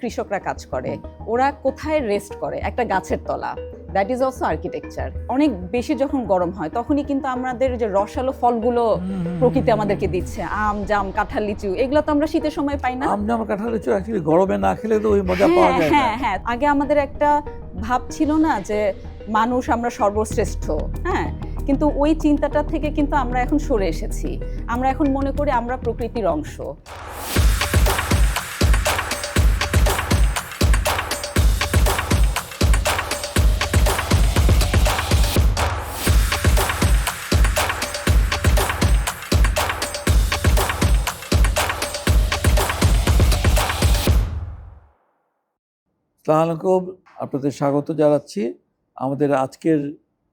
কৃষকরা কাজ করে, ওরা কোথায় রেস্ট করে, একটা গাছের তলা, দ্যাট ইজ অলসো আর্কিটেকচার। অনেক বেশি যখন গরম হয় তখনই কিন্তু আমাদের যে রসালো ফলগুলো প্রকৃতি আমাদেরকে দিচ্ছে, আম জাম কাঁঠাল লিচু, এগুলো তো আমরা শীতের সময় পাই না। আম জাম কাঁঠাল লিচু অ্যাকচুয়ালি গরমে না খেলে তো ওই মজা পাওয়া যায় না। হ্যাঁ হ্যাঁ, আগে আমাদের একটা ভাব ছিল না যে মানুষ আমরা সর্বশ্রেষ্ঠ, হ্যাঁ, কিন্তু ওই চিন্তাটা থেকে কিন্তু আমরা এখন সরে এসেছি। আমরা এখন মনে করি আমরা প্রকৃতির অংশ। আসসালামু আলাইকুম, আপনাদের স্বাগত জানাচ্ছি আমাদের আজকের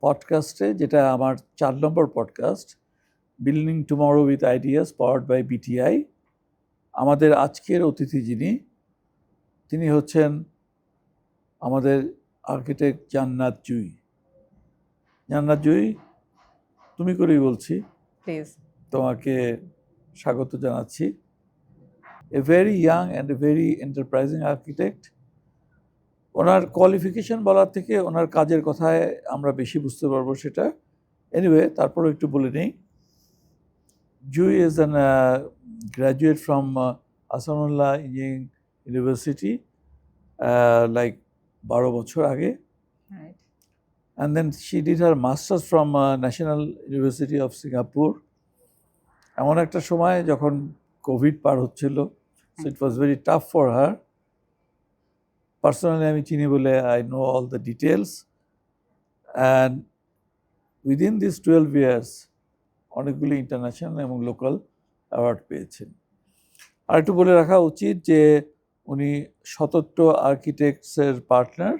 পডকাস্টে, যেটা আমার 4 নম্বর podcast, building tomorrow with ideas powered by BTI. আমাদের আজকের অতিথি তিনি হচ্ছেন আমাদের আর্কিটেক্ট জান্নাত জুঁই। জান্নাত জুঁই, তুমি করেই বলছি, প্লিজ। তোমাকে স্বাগত জানাচ্ছি। A very young and a very enterprising architect. Owner qualification বলার থেকে ওনার কাজের কথায় আমরা বেশি বুঝতে পারবো সেটা। এনিওয়ে, তারপরেও একটু বলে নেই। Jui is an graduate from Ahsanullah engineering university like 12 বছর আগে, and then she did her masters from National University of Singapore. এমন একটা সময় যখন কোভিড পার হচ্ছিল, so it was very tough for her. Personally আমি চিনি বলে I know all the details, and within this 12 years অনেকগুলি ইন্টারন্যাশনাল এবং লোকাল অ্যাওয়ার্ড পেয়েছেন। আর একটু বলে রাখা উচিত যে উনি শতত্র আর্কিটেক্টসের পার্টনার।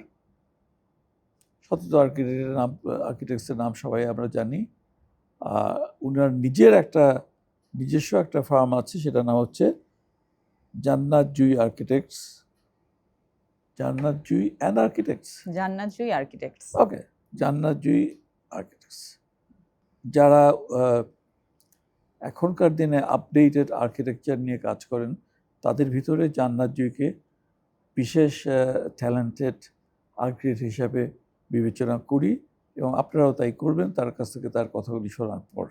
শতত্র আর্কিটেক্টসের নাম সবাই আমরা জানি। উনার নিজস্ব একটা ফার্ম আছে, সেটার নাম হচ্ছে জান্নাত জুঁই আর্কিটেক্টস। জান্নাত জুঁই অ্যান্ড আর্কিটেক্টস। জান্নাত জুঁই আর্কিটেক্টস। ওকে, জান্নাত জুঁই আর্কিটেক্টস। যারা এখনকার দিনে আপডেটেড আর্কিটেকচার নিয়ে কাজ করেন, তাদের ভিতরে জান্নাত জুঁইকে বিশেষ ট্যালেন্টেড আর্কিটেক্ট হিসাবে বিবেচনা করি, এবং আপনারাও তাই করবেন তার কাছ থেকে তার কথাগুলি শোনার পর।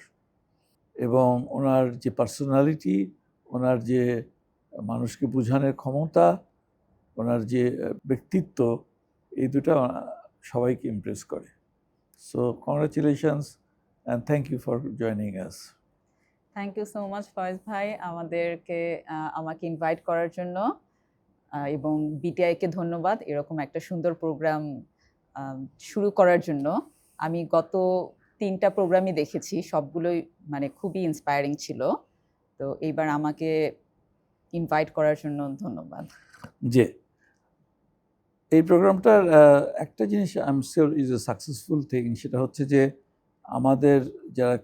এবং ওনার যে পার্সোনালিটি, ওনার যে মানুষকে বোঝানোর ক্ষমতা, ওনার যে ব্যক্তিত্ব, এই দুটো সবাইকে ইমপ্রেস করে। So congratulations and thank you for joining us. Thank you so much Foyez ভাই, আমাকে ইনভাইট করার জন্য, এবং বিটিআইকে ধন্যবাদ এরকম একটা সুন্দর প্রোগ্রাম শুরু করার জন্য। আমি গত 3টা প্রোগ্রামই দেখেছি, সবগুলোই মানে খুবই ইন্সপায়ারিং ছিল। তো এইবার আমাকে ইনভাইট করার জন্য ধন্যবাদ। যে এই প্রোগ্রামটার একটা জিনিস I am sure is a successful thing, সেটা হচ্ছে যে আমাদের যারা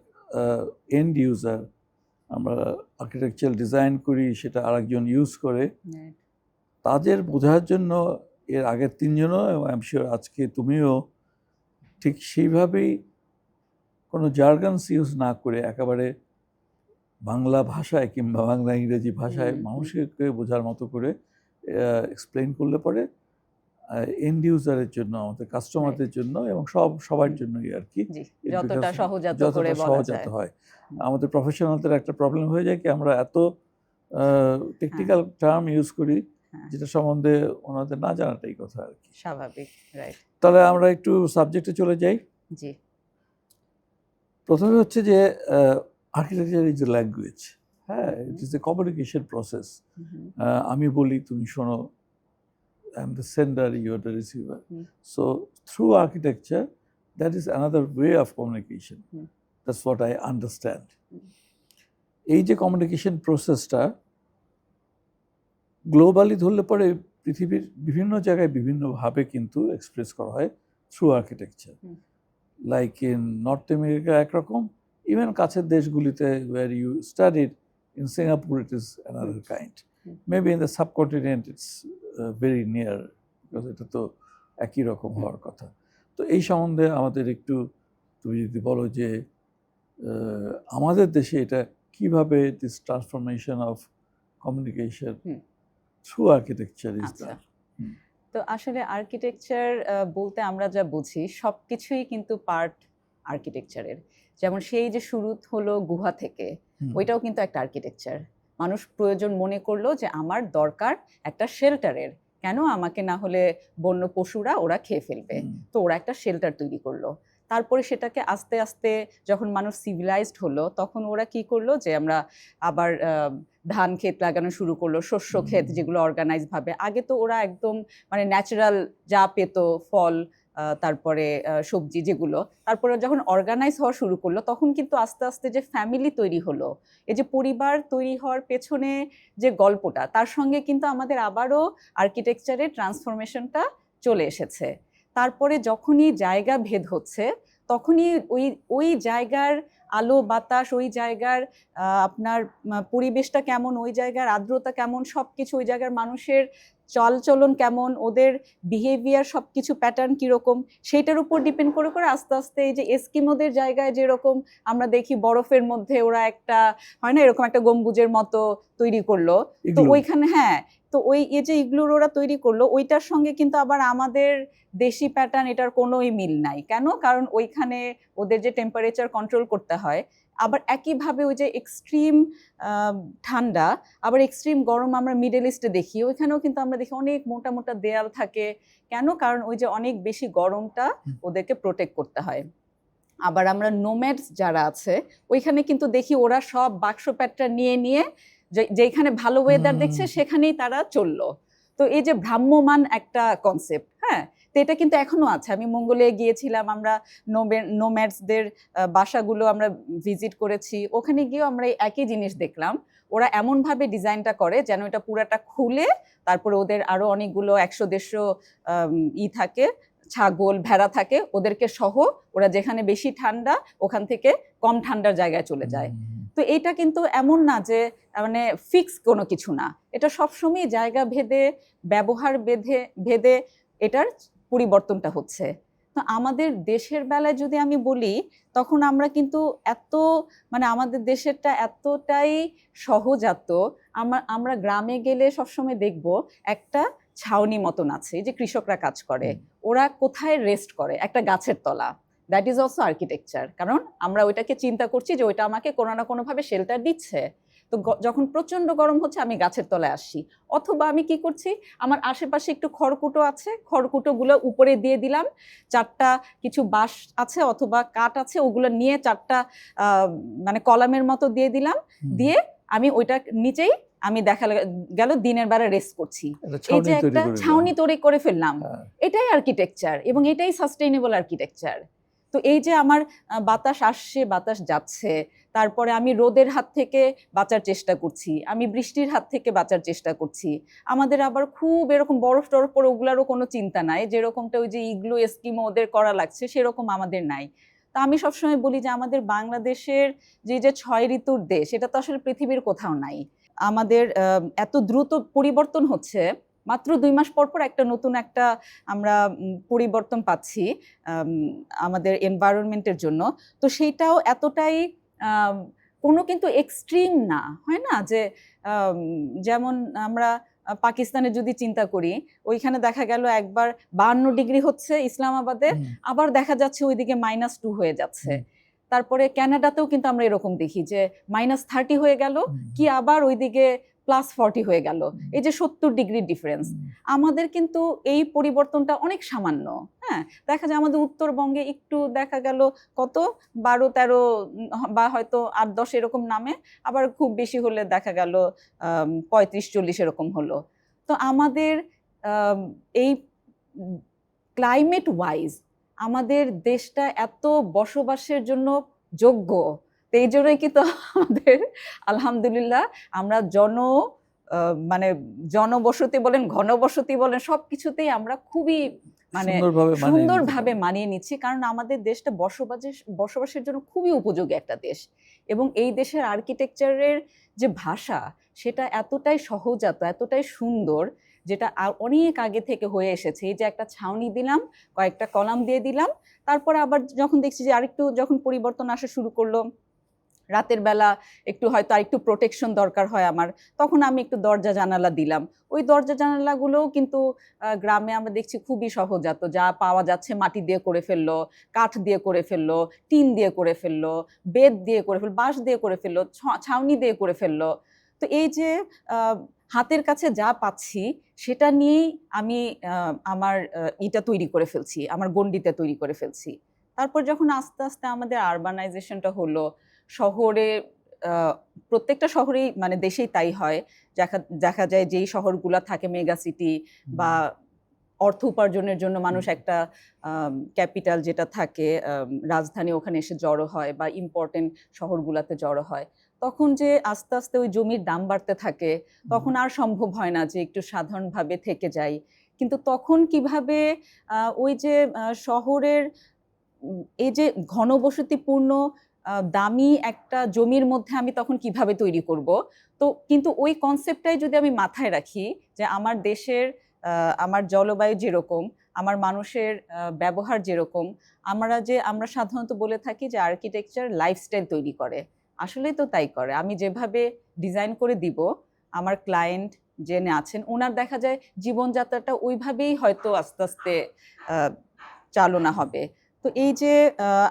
এন্ড ইউজার, আমরা আর্কিটেকচারাল ডিজাইন করি, সেটা আরেকজন ইউজ করে, তাদের বোঝার জন্য এর আগের 3 জনও, এবং আই এম শিওর আজকে তুমিও ঠিক সেইভাবেই কোনো জার্গনস ইউজ না করে একেবারে বাংলা ভাষায় কিংবা বাংলা ইংরেজি ভাষায় মানুষকে বোঝার মতো করে এক্সপ্লেইন করলে পরে এন্ড ইউজারের জন্য, আমাদের কাস্টমারদের জন্য এবং সবার জন্যই আর কি যতটা সহজাত হয়। আমাদের প্রফেশনালদের একটা প্রবলেম হয়ে যায় কি, আমরা এত টেকনিক্যাল টার্ম ইউজ করি যেটা সম্বন্ধে ওনাদের না জানাটাই কথা আর কি। স্বাভাবিক, রাইট। তাহলে আমরা একটু সাবজেক্টে চলে যাই। জি। প্রথমে হচ্ছে যে আর্কিটেকচার ইজ এ ল্যাঙ্গুয়েজ। হ্যাঁ, it is a communication process. আমি বলি, তুমি শোনো, I am the sender, you are the receiver. So through architecture, that is another way of communication. That's what I understand. এই যে কমিউনিকেশন প্রসেসটা globally ধরলে পরে পৃথিবীর বিভিন্ন জায়গায় বিভিন্নভাবে কিন্তু এক্সপ্রেস করা হয় through architecture. Like in North America একরকম, ইভেন কাছের দেশগুলিতে where you studied, in Singapore it is another kind, maybe in the subcontinent it's very near, because এটা তো একই রকম হওয়ার কথা। তো এই সম্বন্ধে আমাদের একটু তুমি যদি বলো যে আমাদের দেশে এটা কিভাবে this transformation of communication through architecture is আচ্ছা। দ্যাট। তো আসলে আর্কিটেকচার বলতে আমরা যা বুঝি সবকিছুই কিন্তু পার্ট আর্কিটেকচারের। যেমন সেই যে শুরু হলো গুহা থেকে, ওইটাও কিন্তু একটা আর্কিটেকচার। মানুষ প্রয়োজন মনে করলো যে আমার দরকার একটা শেল্টারের, কেন আমাকে না হলে বন্য পশুরা ওরা খেয়ে ফেলবে, তো ওরা একটা শেল্টার তৈরি করলো। তারপরে সেটাকে আস্তে আস্তে যখন মানুষ সিভিলাইজড হলো তখন ওরা কি করলো যে আমরা আবার ধান ক্ষেত লাগানো শুরু করলো, শস্য ক্ষেত যেগুলো অর্গানাইজ ভাবে। আগে তো ওরা একদম মানে ন্যাচারাল যা পেত ফল, তারপরে সবজি যেগুলো, তারপরে যখন অর্গানাইজ হওয়া শুরু করলো তখন কিন্তু আস্তে আস্তে যে ফ্যামিলি তৈরি হলো, এই যে পরিবার তৈরি হওয়ার পেছনে যে গল্পটা, তার সঙ্গে কিন্তু আমাদের আবারও আর্কিটেকচারের ট্রান্সফরমেশনটা চলে এসেছে। তারপরে যখনই জায়গা ভেদ হচ্ছে তখনই ওই ওই জায়গার আলো বাতাস, ওই জায়গার আপনার পরিবেশটা কেমন, ওই জায়গার আর্দ্রতা কেমন, সবকিছু, ওই জায়গার মানুষের চালচলন কেমন, ওদের বিহেভিয়ার সবকিছু প্যাটার্ন কিরকম, সেইটার উপর ডিপেন্ড করে করে আস্তে আস্তে এই যে এস্কিমোদের জায়গায় যেরকম আমরা দেখি বরফের মধ্যে ওরা একটা হয় না এরকম একটা গম্বুজের মতো তৈরি করলো, তো ওইখানে হ্যাঁ, তো ওই এই যে ইগলুর ওরা তৈরি করলো ওইটার সঙ্গে কিন্তু আবার আমাদের দেশি প্যাটার্ন এটার কোনোই মিল নাই। কেন? কারণ ওইখানে ওদের যে টেম্পারেচার কন্ট্রোল করতে হয়, আবার একইভাবে ওই যে এক্সট্রিম ঠান্ডা আবার এক্সট্রিম গরম আমরা মিডল ইস্টে দেখি, ওইখানেও কিন্তু আমরা দেখি অনেক মোটা মোটা দেয়াল থাকে। কেন? কারণ ওই যে অনেক বেশি গরমটা ওদেরকে প্রোটেক্ট করতে হয়। আবার আমরা নোম্যাডস যারা আছে ওইখানে কিন্তু দেখি ওরা সব বাক্স প্যাটটা নিয়ে নিয়ে যেখানে ভালো ওয়েদার দেখছে সেখানেই তারা চললো। তো এই যে ভ্রাম্যমান একটা কনসেপ্ট, হ্যাঁ, তো এটা কিন্তু এখনো আছে। আমি মঙ্গলে গিয়েছিলাম, আমরা নোম্যাডসদের বাসাগুলো আমরা ভিজিট করেছি, ওখানে গিয়েও আমরা একই জিনিস দেখলাম। ওরা এমনভাবে ডিজাইনটা করে যেন এটা পুরাটা খুলে তারপরে ওদের আরো অনেকগুলো 100-150 থাকে, ছাগল ভেড়া থাকে, ওদেরকে সহ ওরা যেখানে বেশি ঠান্ডা ওখান থেকে কম ঠান্ডার জায়গায় চলে যায়। তো এটা কিন্তু এমন না যে মানে ফিক্স কোনো কিছু না, এটা সবসময় জায়গা ভেদে ব্যবহার ভেদে এটার পরিবর্তনটা হচ্ছে। তো আমাদের দেশের বেলায় যদি আমি বলি তখন আমরা কিন্তু এত মানে আমাদের দেশেরটা এতটাই সহজাত। আমরা গ্রামে গেলে সবসময় দেখব একটা ছাউনি মতন আছে, এই যে কৃষকরা কাজ করে, ওরা কোথায় রেস্ট করে? একটা গাছের তলা। দ্যাট ইজ অলসো আর্কিটেকচার, কারণ আমরা ওইটাকে চিন্তা করছি যে ওইটা আমাকে কোনো না কোনোভাবে শেল্টার দিচ্ছে। তো যখন প্রচন্ড গরম হচ্ছে আমি গাছের তলায় আসি, অথবা আমি কি করছি, আমার আশেপাশে একটু খড়কুটো আছে, খড়কুটোগুলো উপরে দিয়ে দিলাম, চারটা কিছু বাঁশ আছে অথবা কাঠ আছে, ওগুলো নিয়ে চারটা মানে কলামের মতো দিয়ে দিলাম, দিয়ে আমি ওইটা নিচেই আমি দেখা গেল দিনের বেলা রেস্ট করছি, এই যে একটা ছাউনি তৈরি করে ফেললাম। এটাই আর্কিটেকচার এবং এটাই সাস্টেইনেবল আর্কিটেকচার। তো এই যে আমার বাতাস আসছে বাতাস যাচ্ছে, তারপরে আমি রোদের হাত থেকে বাঁচার চেষ্টা করছি, আমি বৃষ্টির হাত থেকে বাঁচার চেষ্টা করছি। আমাদের আবার খুব এরকম বরফ টরফ পরে ওগুলারও কোনো চিন্তা নাই, যেরকমটা ওই যে ইগলু এস্কিমো ওদের করা লাগছে সেরকম আমাদের নাই। তা আমি সবসময় বলি যে আমাদের বাংলাদেশের যে 6 ঋতুর দেশ, এটা তো আসলে পৃথিবীর কোথাও নাই। আমাদের এত দ্রুত পরিবর্তন হচ্ছে, মাত্র 2 মাস পর পর একটা নতুন একটা আমরা পরিবর্তন পাচ্ছি আমাদের এনভায়রনমেন্টের জন্য। তো সেইটাও এতটাই কোনো কিন্তু এক্সট্রিম না, হয় না যে যেমন আমরা পাকিস্তানে যদি চিন্তা করি, ওইখানে দেখা গেল একবার 52 ডিগ্রি হচ্ছে ইসলামাবাদে, আবার দেখা যাচ্ছে ওইদিকে -2 হয়ে যাচ্ছে। তারপরে কানাডাতেও কিন্তু আমরা এরকম দেখি যে -30 হয়ে গেল, কি আবার ওইদিকে +40 হয়ে গেল, এই যে 70 ডিগ্রি ডিফারেন্স। আমাদের কিন্তু এই পরিবর্তনটা অনেক সামান্য, হ্যাঁ, দেখা যায় আমাদের উত্তরবঙ্গে একটু দেখা গেল কত 12-13 বা হয়তো 8-10 এরকম নামে, আবার খুব বেশি হলে দেখা গেল 35-40 এরকম হলো। তো আমাদের এই ক্লাইমেট ওয়াইজ আমাদের দেশটা এত বসবাসের জন্য যোগ্য, তো এই জন্যই কিন্তু আমাদের আলহামদুলিল্লাহ আমরা মানে জনবসতি বলেন ঘনবসতি বলেন সবকিছুতেই আমরা খুবই মানে সুন্দরভাবে মানিয়ে নিচ্ছি, কারণ আমাদের দেশটা বসবাসের জন্য খুবই উপযোগী একটা দেশ। এবং এই দেশের আর্কিটেকচারের যে ভাষা সেটা এতটাই সহজাত, এতটাই সুন্দর, যেটা অনেক আগে থেকে হয়ে এসেছে। এই যে একটা ছাউনি দিলাম, কয়েকটা কলাম দিয়ে দিলাম, তারপরে আবার যখন দেখছি যে আরেকটু যখন পরিবর্তন আসা শুরু করলো, রাতের বেলা একটু হয়তো আরেকটু প্রোটেকশন দরকার হয় আমার, তখন আমি একটু দরজা জানালা দিলাম। ওই দরজা জানালাগুলোও কিন্তু গ্রামে আমরা দেখছি খুবই সহজাত, যা পাওয়া যাচ্ছে মাটি দিয়ে করে ফেললো, কাঠ দিয়ে করে ফেললো, টিন দিয়ে করে ফেললো, বেত দিয়ে করে ফেললো, বাঁশ দিয়ে করে ফেললো, ছাউনি দিয়ে করে ফেললো। তো এই যে হাতের কাছে যা পাচ্ছি সেটা নিয়েই আমি আমার এটা তৈরি করে ফেলছি, আমার গণ্ডিতে তৈরি করে ফেলছি। তারপর যখন আস্তে আস্তে আমাদের আরবানাইজেশনটা হলো, শহরে প্রত্যেকটা শহরেই মানে দেশেই তাই হয়, দেখা যায় যেই শহরগুলো থাকে মেগা সিটি বা অর্থ উপার্জনের জন্য মানুষ একটা ক্যাপিটাল যেটা থাকে রাজধানী, ওখানে এসে জড়ো হয় বা ইম্পর্টেন্ট শহরগুলোতে জড়ো হয়, তখন যে আস্তে আস্তে ওই জমির দাম বাড়তে থাকে, তখন আর সম্ভব হয় না যে একটু সাধারণভাবে থেকে যাই। কিন্তু তখন কিভাবে ওই যে শহরের এই যে ঘনবসতিপূর্ণ দামি একটা জমির মধ্যে আমি তখন কিভাবে তৈরি করব। তো কিন্তু ওই কনসেপ্টটাই যদি আমি মাথায় রাখি যে আমার দেশের আমার জলবায়ু যেরকম, আমার মানুষের ব্যবহার যেরকম, আমরা সাধারণত বলে থাকি যে আর্কিটেকচার লাইফস্টাইল তৈরি করে, আসলেই তো তাই করে। আমি যেভাবে ডিজাইন করে দিব, আমার ক্লায়েন্ট জেনে আছেন ওনার দেখা যায় জীবনযাত্রাটা ওইভাবেই হয়তো আস্তে আস্তে চালনা হবে। তো এই যে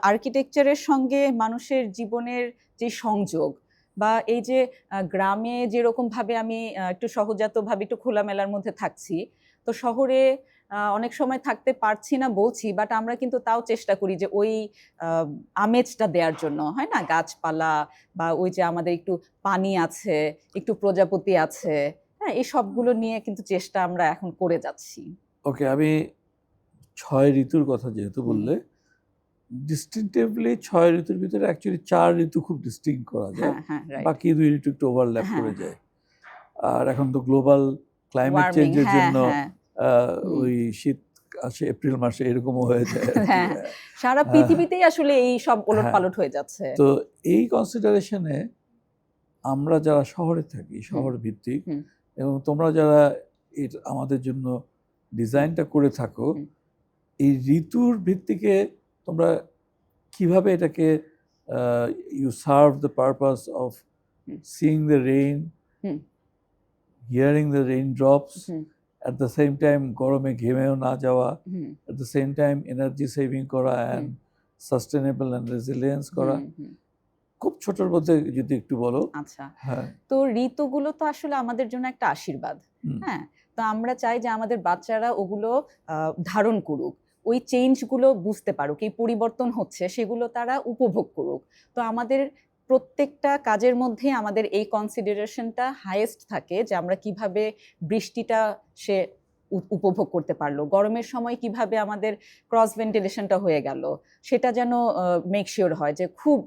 আর্কিটেকচারের সঙ্গে মানুষের জীবনের যে সংযোগ, বা এই যে গ্রামে যেরকম ভাবে আমি একটু সহজাতভাবে একটু খোলামেলার মধ্যে থাকছি, তো শহরে অনেক সময় থাকতে পারছি না বলছি, বাট আমরা কিন্তু তাও চেষ্টা করি যে ওই আমেজটা দেওয়ার জন্য, হয় না, গাছপালা বা ওই যে আমাদের একটু পানি আছে, একটু প্রজাপতি আছে, হ্যাঁ, এই সবগুলো নিয়ে কিন্তু চেষ্টা আমরা এখন করে যাচ্ছি। ওকে, আমি 6 ঋতুর কথা যেহেতু বললে, ডিস্টিংটিভলি 6 ঋতুর ভিতরে অ্যাকচুয়ালি 4 ঋতু খুব ডিস্টিংক্ট করা যায়, বাকি 2 ঋতু একটু ওভারল্যাপ করে যায়। আর এখন তো গ্লোবাল ক্লাইমেট চেঞ্জের জন্য ওই শীত আসে এপ্রিল মাসে, এরকমও হয়ে যায়। সারা পৃথিবীতেই আসলে এই সব ওলটপালট হয়ে যাচ্ছে। তো এই কনসিডারেশনে আমরা যারা শহরে থাকি, শহর ভিত্তিক, এবং তোমরা যারা আমাদের জন্য ডিজাইনটা করে থাকো, এই ঋতুর ভিত্তিকে তোমরা কিভাবে এটাকে you serve the purpose of seeing the rain, hearing the rain drops, at the same time গরমে ঘেমেও না যাওয়া, at the same time energy saving করা অ্যান্ড সাস্টেনেবল অ্যান্ড রেজিলিয়েন্স করা। খুব ছোটর মধ্যে যদি একটু বলো। আচ্ছা, তো ঋতুগুলো তো আসলে আমাদের জন্য একটা আশীর্বাদ, হ্যাঁ। তো আমরা চাই যে আমাদের বাচ্চারা ওগুলো ধারণ করুক, ওই চেঞ্জগুলো বুঝতে পারুক, এই পরিবর্তন হচ্ছে সেগুলো তারা উপভোগ করুক। তো আমাদের প্রত্যেকটা কাজের মধ্যে আমাদের এই কনসিডারেশনটা হাইয়েস্ট থাকে যে আমরা কিভাবে বৃষ্টিটা সে উপভোগ করতে পারলো, গরমের সময় কিভাবে আমাদের ক্রস ভেন্টিলেশনটা হয়ে গেল, সেটা যেন মেক শিওর হয় যে খুব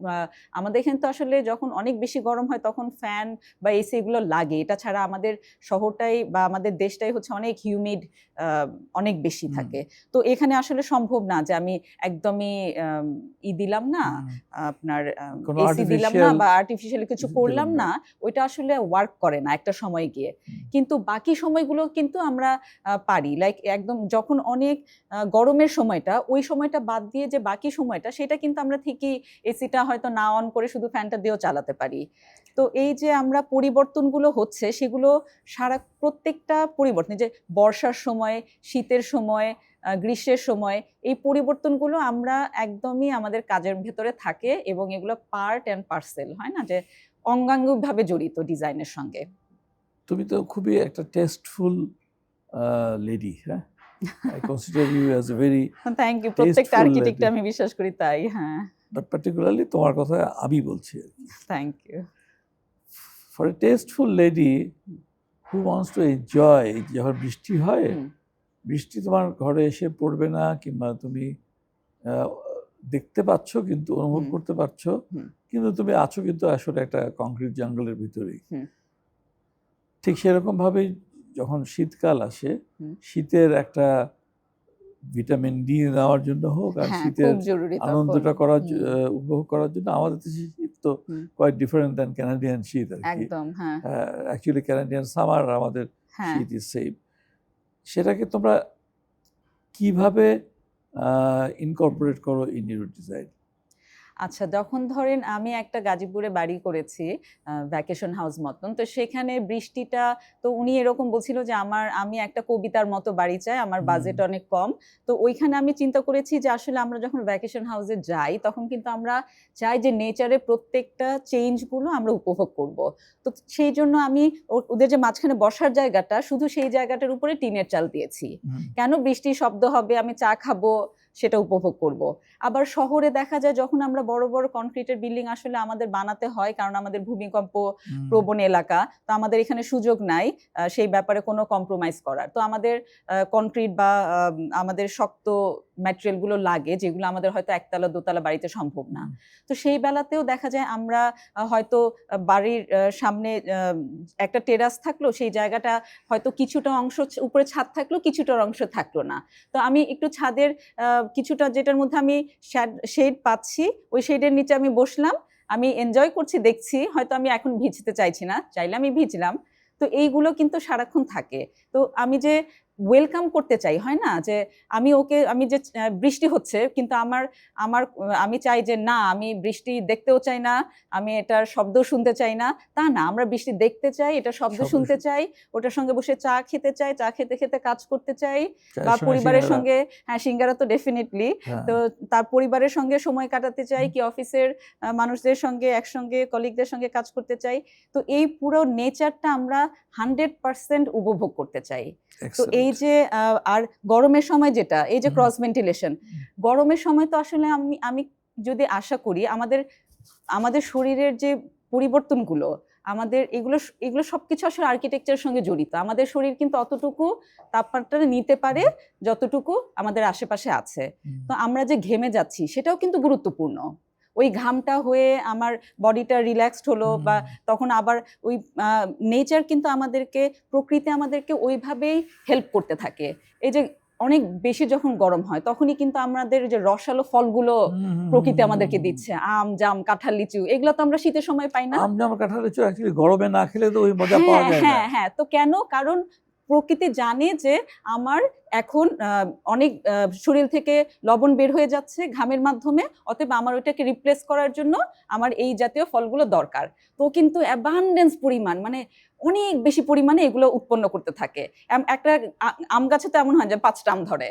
আমাদের এখানে তো আসলে যখন অনেক বেশি গরম হয় তখন ফ্যান বা এসি এগুলো লাগে, এটা ছাড়া আমাদের শহরটাই বা আমাদের দেশটাই হচ্ছে অনেক হিউমিড, অনেক বেশি থাকে। তো এখানে আসলে সম্ভব না যে আমি একদমই দিলাম না, আপনার এসি দিলাম না বা আর্টিফিশিয়ালি কিছু করলাম না, ওইটা আসলে ওয়ার্ক করে না একটা সময় গিয়ে। কিন্তু বাকি সময়গুলো কিন্তু আমরা পারি, লাইক একদম যখন অনেক গরমের সময়টা, ওই সময়টা বাদ দিয়ে যে বাকি সময়টা, সেটা কিন্তু আমরা ঠিকই এসিটা হয়তো না অন করে শুধু ফ্যানটা দিয়েও চালাতে পারি। তো এই যে আমরা পরিবর্তনগুলো হচ্ছে, সেগুলো প্রত্যেকটা পরিবর্তন, যে বর্ষার সময়, শীতের সময়, গ্রীষ্মের সময়, এই পরিবর্তনগুলো আমরা একদমই আমাদের কাজের ভেতরে থাকে এবং এগুলো পার্ট অ্যান্ড পার্সেল, হয় না, যে অঙ্গাঙ্গিভাবে জড়িত ডিজাইনের সঙ্গে। তুমি তো খুবই একটা টেস্টফুল লেডি, হ্যাঁ। I consider you as a very thank you. প্রত্যেকটা আর্কিটেক্ট আমি বিশ্বাস করি তাই, হ্যাঁ। বাট পার্টিকুলারলি তোমার কথা আমি বলছি। Thank you. For a tasteful lady who wants to enjoy, যখন বৃষ্টি হয়, বৃষ্টি তোমার ঘরে এসে পড়বে না, কিংবা তুমি দেখতে পাচ্ছ কিন্তু অনুভব করতে পারছো, কিন্তু তুমি আছো কিন্তু আসলে একটা কংক্রিট জঙ্গলের ভিতরেই। ঠিক সেরকম ভাবেই যখন শীতকাল আসে, শীতের একটা ভিটামিন ডি নেওয়ার জন্য হোক, আর শীতের আনন্দটা উপভোগ করার জন্য, আমাদের দেশে শীত তো কোয়াইট ডিফারেন্ট দ্যান ক্যানাডিয়ান শীত আর কি। অ্যাকচুয়ালি ক্যানাডিয়ান সামার আর আমাদের শীত ইজ সেম। সেটাকে তোমরা কিভাবে ইনকর্পোরেট করো ইন ইউর ডিজাইন? আচ্ছা, যখন ধরেন আমি একটা গাজীপুরে বাড়ি করেছি ভ্যাকেশন হাউস মতন, তো সেখানে বৃষ্টিটা, তো উনি এরকম বলছিল যে আমি একটা কবিতার মতো বাড়ি চাই, আমার বাজেট অনেক কম। তো ওইখানে আমি চিন্তা করেছি যে আসলে আমরা যখন ভ্যাকেশন হাউসে যাই তখন কিন্তু আমরা চাই যে নেচারে প্রত্যেকটা চেঞ্জগুলো আমরা উপভোগ করব। তো সেই জন্য আমি ওদের যে মাঝখানে বসার জায়গাটা, শুধু সেই জায়গাটার উপরে টিনের চাল দিয়েছি। কেন? বৃষ্টির শব্দ হবে, আমি চা খাবো, সেটা উপভোগ করব। আবার শহরে দেখা যায় যখন আমরা বড় বড় কনক্রিটের বিল্ডিং আসলে আমাদের বানাতে হয়, কারণ আমাদের ভূমিকম্প প্রবণ এলাকা, তো আমাদের এখানে সুযোগ নাই সেই ব্যাপারে কোনো কম্প্রোমাইজ করার। তো আমাদের কনক্রিট বা আমাদের শক্ত ম্যাটেরিয়ালগুলো লাগে, যেগুলো আমাদের হয়তো একতলা দোতলা বাড়িতে সম্ভব না। তো সেই বেলাতেও দেখা যায় আমরা হয়তো বাড়ির সামনে একটা টেরাস থাকলো, সেই জায়গাটা হয়তো কিছুটা অংশ উপরে ছাদ থাকলো, কিছুটা অংশ থাকলো না। তো আমি একটু ছাদের কিছুটা, যেটার মধ্যে আমি শেড পাচ্ছি, ওই শেডের নিচে আমি বসলাম, আমি এনজয় করছি, দেখছি, হয়তো আমি এখন ভিজতে চাইছি না, চাইলে আমি ভিজলাম। তো এইগুলো কিন্তু সারাক্ষণ থাকে। তো আমি যে ওয়েলকাম করতে চাই, হয় না যে আমি যে বৃষ্টি হচ্ছে, কিন্তু আমি চাই যে না, আমি বৃষ্টি দেখতেও চাই না, আমি এটার শব্দ শুনতে চাই না, তা না, আমরা বৃষ্টি দেখতে চাই, এটা শব্দ শুনতে চাই, ওটার সঙ্গে বসে চা খেতে চাই, চা খেতে খেতে কাজ করতে চাই, বা পরিবারের সঙ্গে, হ্যাঁ সিঙ্গারা তো ডেফিনেটলি, তো তার পরিবারের সঙ্গে সময় কাটাতে চাই, কি অফিসের মানুষদের সঙ্গে একসঙ্গে, কলিগদের সঙ্গে কাজ করতে চাই। তো এই পুরো নেচারটা আমরা 100% উপভোগ করতে চাই। তো এই যে আর গরমের সময় যেটা, এই যে ক্রস ভেন্টিলেশন, গরমের সময় তো আসলে আমি যদি আশা করি আমাদের শরীরের যে পরিবর্তনগুলো, আমাদের এগুলো সবকিছু আসলে আর্কিটেকচারের সঙ্গে জড়িত। আমাদের শরীর কিন্তু অতটুকু তাপমাত্রা নিতে পারে যতটুকু আমাদের আশেপাশে আছে। তো আমরা যে ঘেমে যাচ্ছি সেটাও কিন্তু গুরুত্বপূর্ণ। ওই ঘামটা হয়ে আমার বডিটা রিল্যাক্সড হলো, বা তখন আবার ওই নেচার কিন্তু প্রকৃতি আমাদেরকে ওইভাবেই হেল্প করতে থাকে। এই যে অনেক বেশি যখন গরম হয় তখনই কিন্তু আমাদের যে রসালো ফলগুলো প্রকৃতি আমাদেরকে দিচ্ছে, আম, জাম, কাঁঠাল, লিচু, এগুলো তো আমরা শীতের সময় পাই না। আম, জাম, কাঁঠাল, লিচু অ্যাকচুয়ালি গরমে না খেলে তো ওই মজা পাওয়া যায় না। হ্যাঁ হ্যাঁ, তো কেন? কারণ প্রকৃতি জানে যে আমার এখন অনেক শরীর থেকে লবণ বের হয়ে যাচ্ছে ঘামের মাধ্যমে, অতএব আমার ওইটাকে রিপ্লেস করার জন্য আমার এই জাতীয় ফলগুলো দরকার। তো কিন্তু অ্যাবান্ডেন্স পরিমাণ, মানে অনেক বেশি পরিমাণে এগুলো উৎপন্ন করতে থাকে। একটা আম গাছে তো এমন হয় যে 5টা আম ধরে,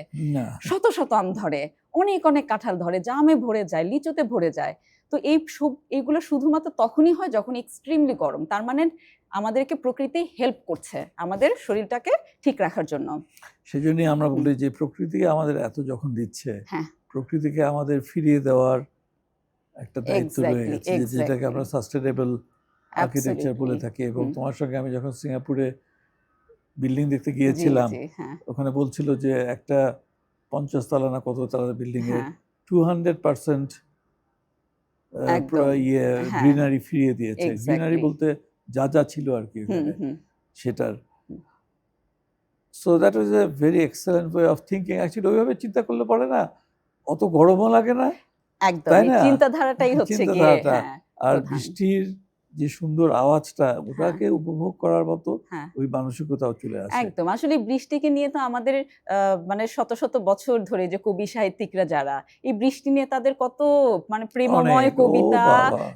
শত শত আম ধরে, অনেক অনেক কাঁঠাল ধরে, জামে ভরে যায়, লিচুতে ভরে যায়। তো এইগুলো শুধুমাত্র তখনই হয় যখন এক্সট্রিমলি গরম। তার মানে আমাদেরকে প্রকৃতি হেল্প করছে আমাদের শরীরটাকে ঠিক রাখার জন্য। সেজন্যই আমরা বলি যে প্রকৃতিকে আমাদের এত যখন দিচ্ছে, প্রকৃতিকে আমাদের ফিরিয়ে দেওয়ার একটা দায়িত্ব রয়ে গেছে, যেটাকে আমরা সাস্টেনেবল আর্কিটেকচার বলে থাকি। এবং তোমার সঙ্গে আমি যখন সিঙ্গাপুরে বিল্ডিং দেখতে গিয়েছিলাম, ওখানে বলছিল যে একটা 50 তলা না কত তলা বিল্ডিং এর 200% গ্রিনারি ফিরিয়ে দিয়েছে। গ্রিনারি বলতে যা যা ছিল আর কি সেটার। So that was a very excellent way of thinking. Actually ওইভাবে চিন্তা করলে পরে না অত গরমও লাগে না, তাই না? চিন্তাধারাটাই হচ্ছে গিয়ে। আর বৃষ্টির যে সুন্দর আওয়াজটা, ওটাকে উপভোগ করার মতো ওই মানসিকতাও চলে আসে। একদম। আসলে বৃষ্টিকে নিয়ে তো আমাদের মানে শত শত বছর ধরে যে কবি সাহিত্যিকরা যারা, এই বৃষ্টি নিয়ে তাদের কত মানে প্রেমময় কবিতা,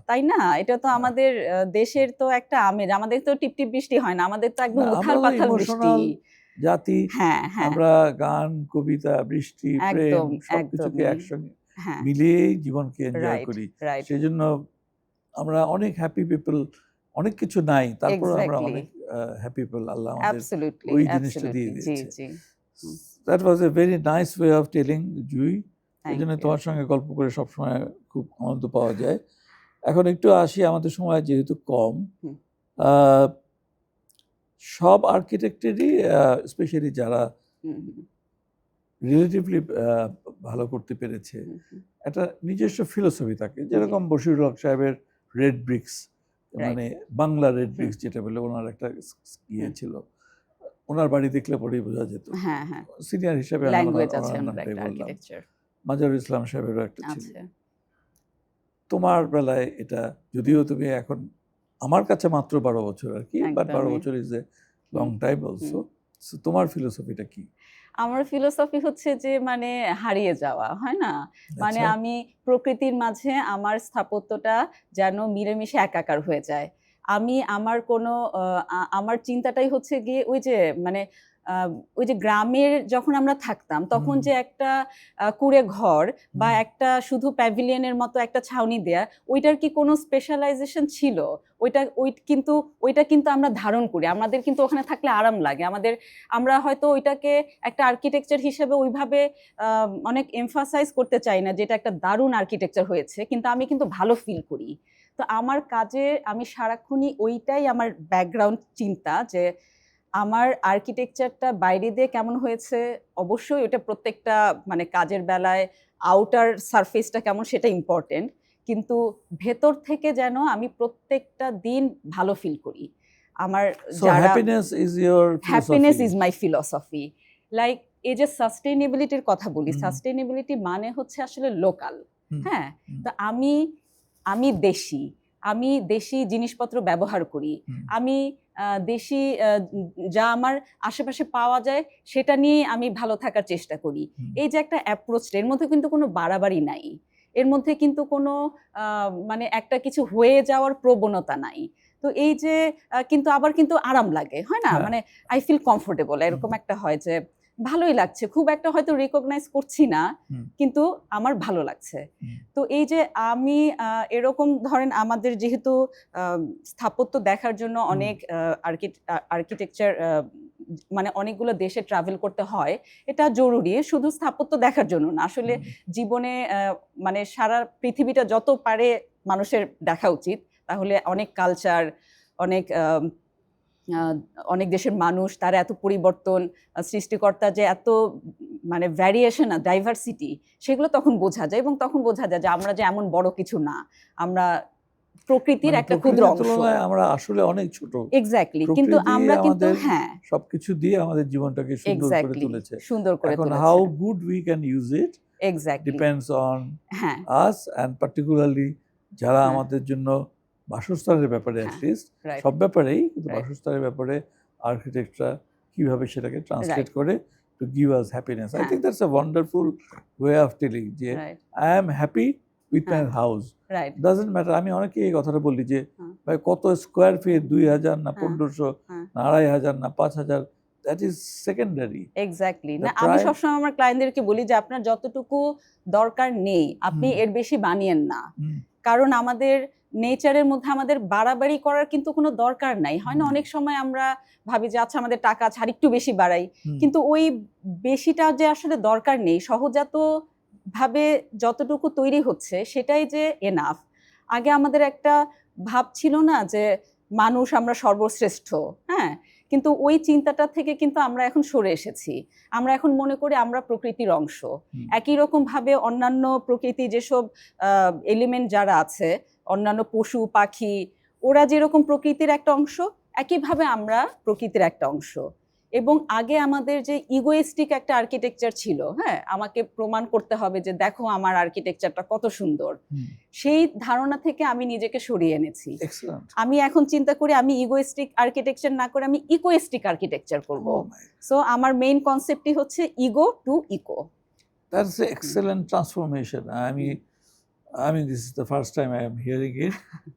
তাই না? এটা তো আমাদের দেশের তো একটা আমেজ। আমাদের তো টিপটিপ বৃষ্টি হয় না, আমাদের তো একদম উথাল পাথাল বৃষ্টি জাতি। আমরা গান, কবিতা, বৃষ্টি, প্রেম সবকিছুকে একসঙ্গে মিলিয়েই জীবনকে এনজয় করি। সেজন্য আমরা অনেক হ্যাপি পিপল। অনেক কিছু নাই, তারপর আমরা অনেক হ্যাপি পিপল। আল্লাহ আমাদের ওই জিনিসটা দিয়ে দিয়েছে। That was a very nice way of telling, Jui. এই জন্য তোমার সঙ্গে গল্প করে সবসময় খুব আনন্দ পাওয়া যায়। এখন একটু আসি, আমাদের সময় যেহেতু কম, সব আর্কিটেক্টেরই স্পেশালি যারা রিলেটিভলি ভালো করতে পেরেছে, একটা নিজস্ব ফিলোসফি থাকে। যেরকম বশিরুল হক সাহেবের রেড ব্রিক্স, মানে বাংলা রেড ব্রিক্স যেটা বলে, ওনার একটা ইয়ে ছিল। ওনার বাড়ি দেখলে পরেই বোঝা যেত। সিনিয়র হিসেবে মাজারুল ইসলাম সাহেবেরও একটা ছিল। তোমার বেলায় এটা, যদিও তুমি এখন আমার কাছে মাত্র 12 বছর আর কি, বাট 12 বছর is a long time also. তোমার ফিলোসফিটা কি? আমার ফিলোসফি হচ্ছে যে মানে হারিয়ে যাওয়া, হয় না? মানে আচ্ছা। আমি প্রকৃতির মাঝে আমার স্থাপত্যটা যেন মিলেমিশে একাকার হয়ে যায়। আমি আমার কোনো আমার চিন্তাটাই হচ্ছে গিয়ে ওই যে মানে আ ওই যে গ্রামের যখন আমরা থাকতাম তখন হুম, যে একটা কুঁড়ে ঘর বা হুম, একটা শুধু প্যাভিলিয়নের মতো একটা ছাউনি দেয়া, ওইটার কি কোনো স্পেশালাইজেশন ছিল? ওইটা কিন্তু আমরা ধারণ করি। আমাদের কিন্তু ওখানে থাকলে আরাম লাগে। আমরা হয়তো ওইটাকে একটা আর্কিটেকচার হিসেবে ওইভাবে অনেক এমফাসাইজ করতে চাই না যে এটা একটা দারুণ আর্কিটেকচার হয়েছে। কিন্তু আমি কিন্তু ভালো ফিল করি। তো আমার কাজে আমি সারাক্ষণই ওইটাই আমার ব্যাকগ্রাউন্ড চিন্তা যে আমার আর্কিটেকচারটা বাইরে দিয়ে কেমন হয়েছে, অবশ্যই ওটা প্রত্যেকটা মানে কাজের বেলায় আউটার সারফেসটা কেমন সেটা ইম্পোর্টেন্ট। কিন্তু ভেতর থেকে যেন আমি প্রত্যেকটা দিন ভালো ফিল করি। আমার সো যারা happiness is your happiness philosophy. Is my philosophy. Like এই যে সাস্টেইনেবিলিটির কথা বলি, হুম, সাস্টেইনেবিলিটি মানে হচ্ছে আসলে লোকাল। হুম, হ্যাঁ? হুম, তো আমি দেশি। আমি দেশি জিনিসপত্র ব্যবহার করি। হুম, আমি দেশি যা আমার আশেপাশে পাওয়া যায় সেটা নিয়েই আমি ভালো থাকার চেষ্টা করি। হুম। এই যে একটা অ্যাপ্রোচটা এর মধ্যে কিন্তু কোনো বাড়াবাড়ি নাই। এর মধ্যে কিন্তু কোনো আ মানে একটা কিছু হয়ে যাওয়ার প্রবণতা নাই। তো এই যে কিন্তু আবার কিন্তু আরাম লাগে, হয় না? হ্যাঁ, মানে I feel comfortable হুম, এরকম একটা হয় যে ভালোই লাগছে। খুব একটা হয়তো রিকগনাইজ করছি না, হুম, কিন্তু আমার ভালো লাগছে। হুম, তো এই যে আমি এরকম ধরেন আমাদের যেহেতু আ স্থাপত্য দেখার জন্য হুম, অনেক আর্কিটেকচার মানে অনেকগুলো দেশে ট্রাভেল করতে হয়। এটা জরুরি। শুধু স্থাপত্য দেখার জন্য না। আসলে হুম, জীবনে মানে সারা পৃথিবীটা যত পারে মানুষের দেখা উচিত। তাহলে অনেক কালচার, অনেক আ অনেক দেশের মানুষ তারা এত পরিবর্তন, সৃষ্টিকর্তা যে এত মানে ভ্যারিয়েশন ডাইভার্সিটি সেগুলো তখন বোঝা যায় এবং তখন বোঝা যায় যে আমরা যে এমন বড় কিছু না। আমরা প্রকৃতির মানে একটা ক্ষুদ্র প্রকৃতির অংশ। তুলনায় আমরা আসলে অনেক ছোট। এক্সাক্টলি। কিন্তু প্রকৃতি আমরা কিন্তু আমাদের হ্যাঁ, সবকিছু দিয়ে আমাদের জীবনটাকে সুন্দর করে এক্সাক্টলি তুলেছে। সুন্দর করে এখন তুলেছে। How good we can use it exactly. Depends on হ্যাঁ, আস অ্যান্ড পার্টিকুলারলি যারা হ্যাঁ, আমাদের জন্য বাসস্থানের ব্যাপারে হ্যাঁ। লিস্ট রাইট, সব ব্যাপারেই কিন্তু রাইট, বাসস্থানের ব্যাপারে আর্কিটেক্টরা কিভাবে সেটাকে ট্রান্সলেট রাইট। করে to give us happiness. I হ্যাঁ, think that's a wonderful way of telling যে right. I am happy with my হ্যাঁ, হাউস। রাইট। Doesn't matter. আমি অনেকে এই কথাটা বলি যে হুম, ভাই কত স্কোয়ার ফিট ২,০০০ না হ্যাঁ, ১৫০০ হ্যাঁ। না ২,৫০০ না ৫,০০০ that is secondary. Exactly. The না আমি প্রাইম সবসময় আমার ক্লায়েন্টদেরকে বলি যে আপনার যতটুকু দরকার নেই, আপনি হুম, এর বেশি বানিয়েন না। হুম, কারণ আমাদের নেচারের মধ্যে আমাদের বাড়াবাড়ি করার কিন্তু কোনো দরকার নাই। হয় না? হুম, অনেক সময় আমরা ভাবি যে আচ্ছা আমাদের টাকা আছে আরেকটু বেশি বাড়াই। হুম, কিন্তু ওই বেশিটা যে আসলে দরকার নেই। সহজাতভাবে যতটুকু তৈরি হচ্ছে সেটাই যে এনাফ। আগে আমাদের একটা ভাব ছিল না যে মানুষ আমরা সর্বশ্রেষ্ঠ। হ্যাঁ? কিন্তু ওই চিন্তাটা থেকে কিন্তু আমরা এখন সরে এসেছি। আমরা এখন মনে করি আমরা প্রকৃতির অংশ। হুম। একই রকমভাবে অন্যান্য প্রকৃতি যেসব আ এলিমেন্ট যারা আছে, অন্যান্য পশু, পাখি ওরা যেরকম প্রকৃতির একটা অংশ, একইভাবে আমরা প্রকৃতির একটা অংশ। এবং আগে আমাদের যে ইগোইস্টিক একটা আর্কিটেকচার ছিল, হ্যাঁ? আমাকে প্রমাণ করতে হবে যে দেখো আমার আর্কিটেকচারটা কত সুন্দর। হুম, সেই ধারণা থেকে আমি নিজেকে সরিয়ে এনেছি। এক্সেলেন্ট। আমি এখন চিন্তা করি আমি ইগোইস্টিক আর্কিটেকচার না করে আমি ইকোইস্টিক আর্কিটেকচার করব। Oh my, সো আমার মেইন কনসেপ্টই হচ্ছে ego to eco. that's an hmm, excellent transformation. Hmm. I mean, this is the first time I am hearing it,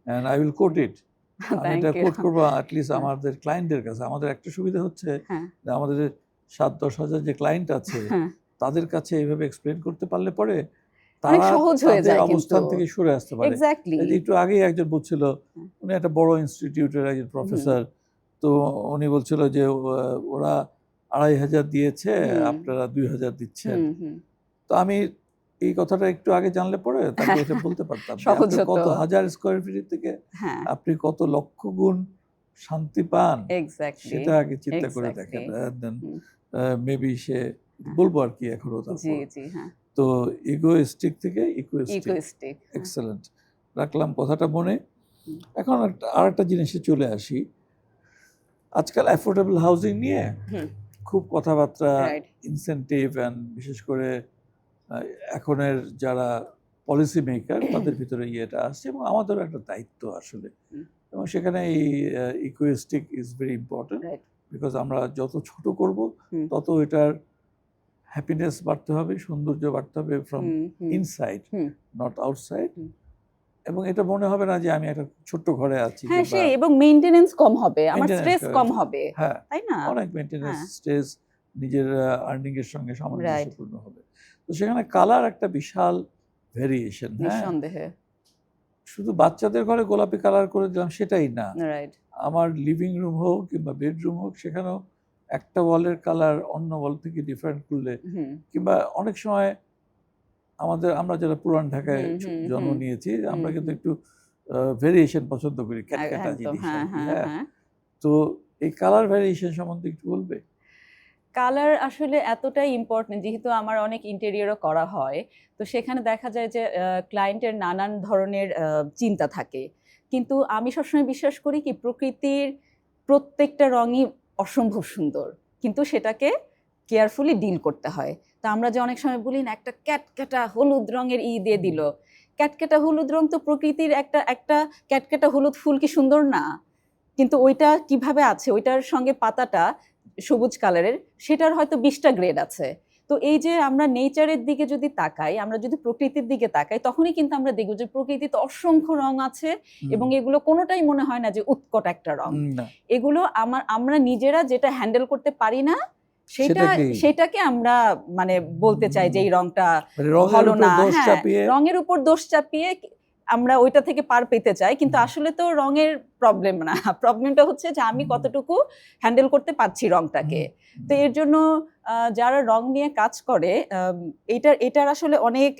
and I will quote it. আমি thank এটা you. Coat করবো at least হ্যাঁ, আমাদের ক্লায়েন্টদের কাছে। আমাদের একটা সুবিধা হচ্ছে হ্যাঁ, যে আমাদের ৭-১০ হাজার যে ক্লায়েন্ট আছে হ্যাঁ। তাদের কাছে এইভাবে এক্সপ্লেইন করতে পারলে পরে অনেক তারা সহজ হয়ে তাদের যায় কিন্তু। অবস্থান থেকে সরে আসতে পারে। এক্সাক্টলি। এই যে একটু আগেই একজন বলছিল, হুম, উনি একটা বড় ইনস্টিটিউটের একজন হুম, প্রফেসর। তো উনি বলছিল যে ওরা ২,৫০০ দিয়েছে, হুম, আপনারা ২,০০০ দিচ্ছেন। হুম, হুম। তো আমি এই কথাটা একটু আগে জানলে পরে তাকে এটা বলতে পারতাম যে সহজ আপনি কত হতো। হাজার স্কয়ার ফিটের থেকে হ্যাঁ, আপনি কত লক্ষ গুণ শান্তি পান এক্সাক্টলি, সেটা আগে চিন্তা করে এক্সাক্টলি। দেখেন। দেন হুম, মেবি সে হ্যাঁ, বলবো আর কি এখনো জি, তারপর। জি, হ্যাঁ। তো ইগোইস্টিক থেকে ইকুইস্টিক। ইগোইস্টিক, হ্যাঁ। এক্সেলেন্ট। রাখলাম কথাটা মনে। হুম, এখন আরেকটা জিনিসে চলে আসি। আজকাল অ্যাফোর্ডেবল হাউজিং নিয়ে হুম, খুব কথাবার্তা, রাইট। ইনসেনটিভ অ্যান্ড বিশেষ করে আ এখনের যারা পলিসি মেকার তাদের ভিতরে ইয়েটা আসছে এবং আমাদেরও একটা দায়িত্ব আসলে। হুম, এবং সেখানে এই acoustic is very important right. Because আমরা যত ছোট করব হুম, তত এটার হ্যাপিনেস বাড়তে হবে, সৌন্দর্য বাড়তে হবে from hmm, hmm, inside, hmm. Not outside. Hmm. এবং এটা মনে হবে না যে আমি একটা ছোট্ট ঘরে আছি, হ্যাঁ, কিংবা এবং মেইনটেনেন্স কম হবে, আমার মেনটেনেন্স স্ট্রেস কম হবে, হ্যাঁ, তাই না? অনেক মেনটেনেন্স, হ্যাঁ, স্ট্রেস নিজের আর্নিং এর সঙ্গে রাইট, সামঞ্জস্যপূর্ণ হবে। তো সেখানে কালার একটা বিশাল ভেরিয়েশন। হ্যাঁ, নিঃসন্দেহে, শুধু বাচ্চাদের ঘরে গোলাপি কালার করে দিলাম সেটাই না, রাইট। আমার লিভিং রুম হোক কিংবা বেডরুম হোক, সেখানেও একটা ওয়ালের কালার অন্য ওয়াল থেকে ডিফারেন্ট করলে, হুম, কিংবা অনেক সময় আমরা যারা পুরান ঢাকায় হুম, হুম, জন্ম হুম, নিয়েছি, হুম, আমরা কিন্তু হুম। একটু ভেরিয়েশন পছন্দ করি, ক্যাটক্যাটা একদম, জিনিস হ্যাঁ, আর কি। হ্যাঁ, হ্যাঁ, হ্যাঁ। তো এই কালার ভ্যারিয়েশন সম্বন্ধে একটু বলবে? কালার আসলে এতটাই ইম্পর্টেন্ট, যেহেতু আমার অনেক ইন্টেরিয়রও করা হয়, তো সেখানে দেখা যায় যে ক্লায়েন্টের নানান ধরনের চিন্তা থাকে, কিন্তু আমি সবসময় বিশ্বাস করি কি প্রকৃতির প্রত্যেকটা রঙই অসম্ভব সুন্দর, কিন্তু সেটাকে কেয়ারফুলি ডিল করতে হয়। তো আমরা যে অনেক সময় বলি না, একটা ক্যাটক্যাটা হলুদ রঙের দিয়ে দিল, ক্যাটক্যাটা হলুদ রং তো প্রকৃতির একটা একটা ক্যাটক্যাটা হলুদ ফুল কি সুন্দর না? কিন্তু ওইটা কিভাবে আছে, ওইটার সঙ্গে পাতাটা সবুজ কালারের, সেটার হয়তো 20টা গ্রেড আছে। তো এই যে আমরা নেচারের দিকে যদি তাকাই, আমরা যদি প্রকৃতির দিকে তাকাই, তখনই কিন্তু আমরা দেখব যে প্রকৃতিতে অসংখ্য রং আছে, এবং এগুলো কোনোটাই মনে হয় না যে উৎকট একটা রং। না, এগুলো আমরা নিজেরা যেটা হ্যান্ডেল করতে পারি না, সেটাকে আমরা মানে বলতে চাই যে এই রংটা মানে রঙের ভালো উপর না। দোষ হ্যাঁ, চাপিয়ে, রঙের উপর দোষ চাপিয়ে আমরা ওইটা থেকে পার পেতে চাই, কিন্তু আসলে তো রঙের প্রবলেম না, প্রবলেমটা হচ্ছে যে আমি কতটুকু হ্যান্ডেল করতে পারছি রংটাকে। তো এর জন্য যারা রং নিয়ে কাজ করে, এটার আসলে অনেক